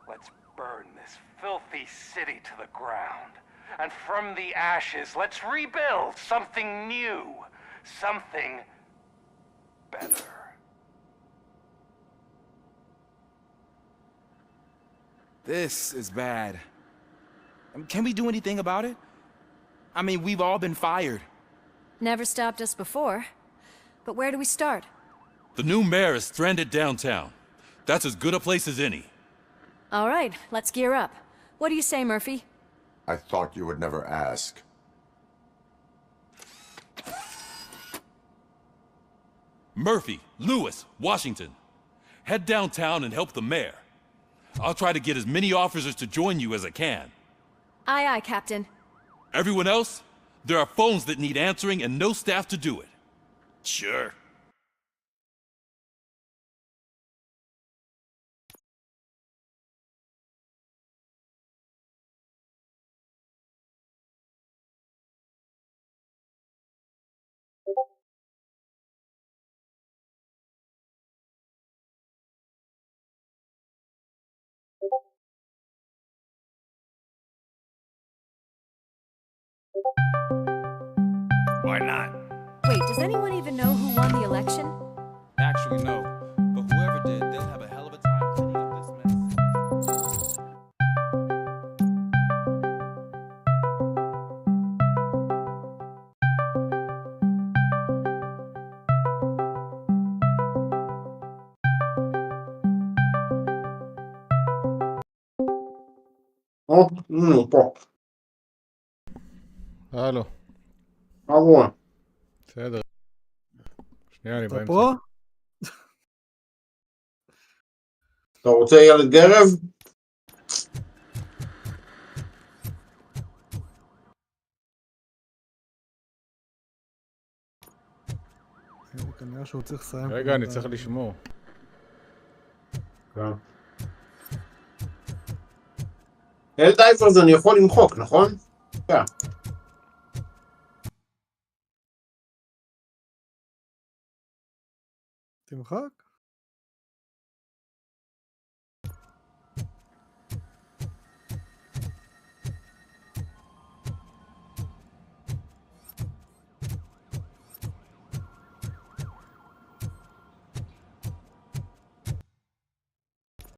Let's burn this filthy city to the ground. And from the ashes, let's rebuild something new. Something better. This is bad. Can we do anything about it? I mean, we've all been fired. Never stopped us before. But where do we start? The new mayor is stranded downtown. That's as good a place as any. All right, let's gear up. What do you say, Murphy? I thought you would never ask. Murphy, Lewis, Washington. Head downtown and help the mayor. I'll try to get as many officers to join you as I can. Aye, aye, Captain. Everyone else? There are phones that need answering and no staff to do it. Sure. Why not? Wait, does anyone even know who won the election? Actually, no. But whoever did, they'll have a hell of a time cleaning up this mess. הוא פה. הלו. מה קורה? בסדר. שנייה, אני אתה באמצע. פה? אתה רוצה ילד גרב? כנראה שהוא צריך לסיים. רגע, אני צריך לשמור. כן. ילד אייפרס אני יכול למחוק, נכון? כן. תמחק?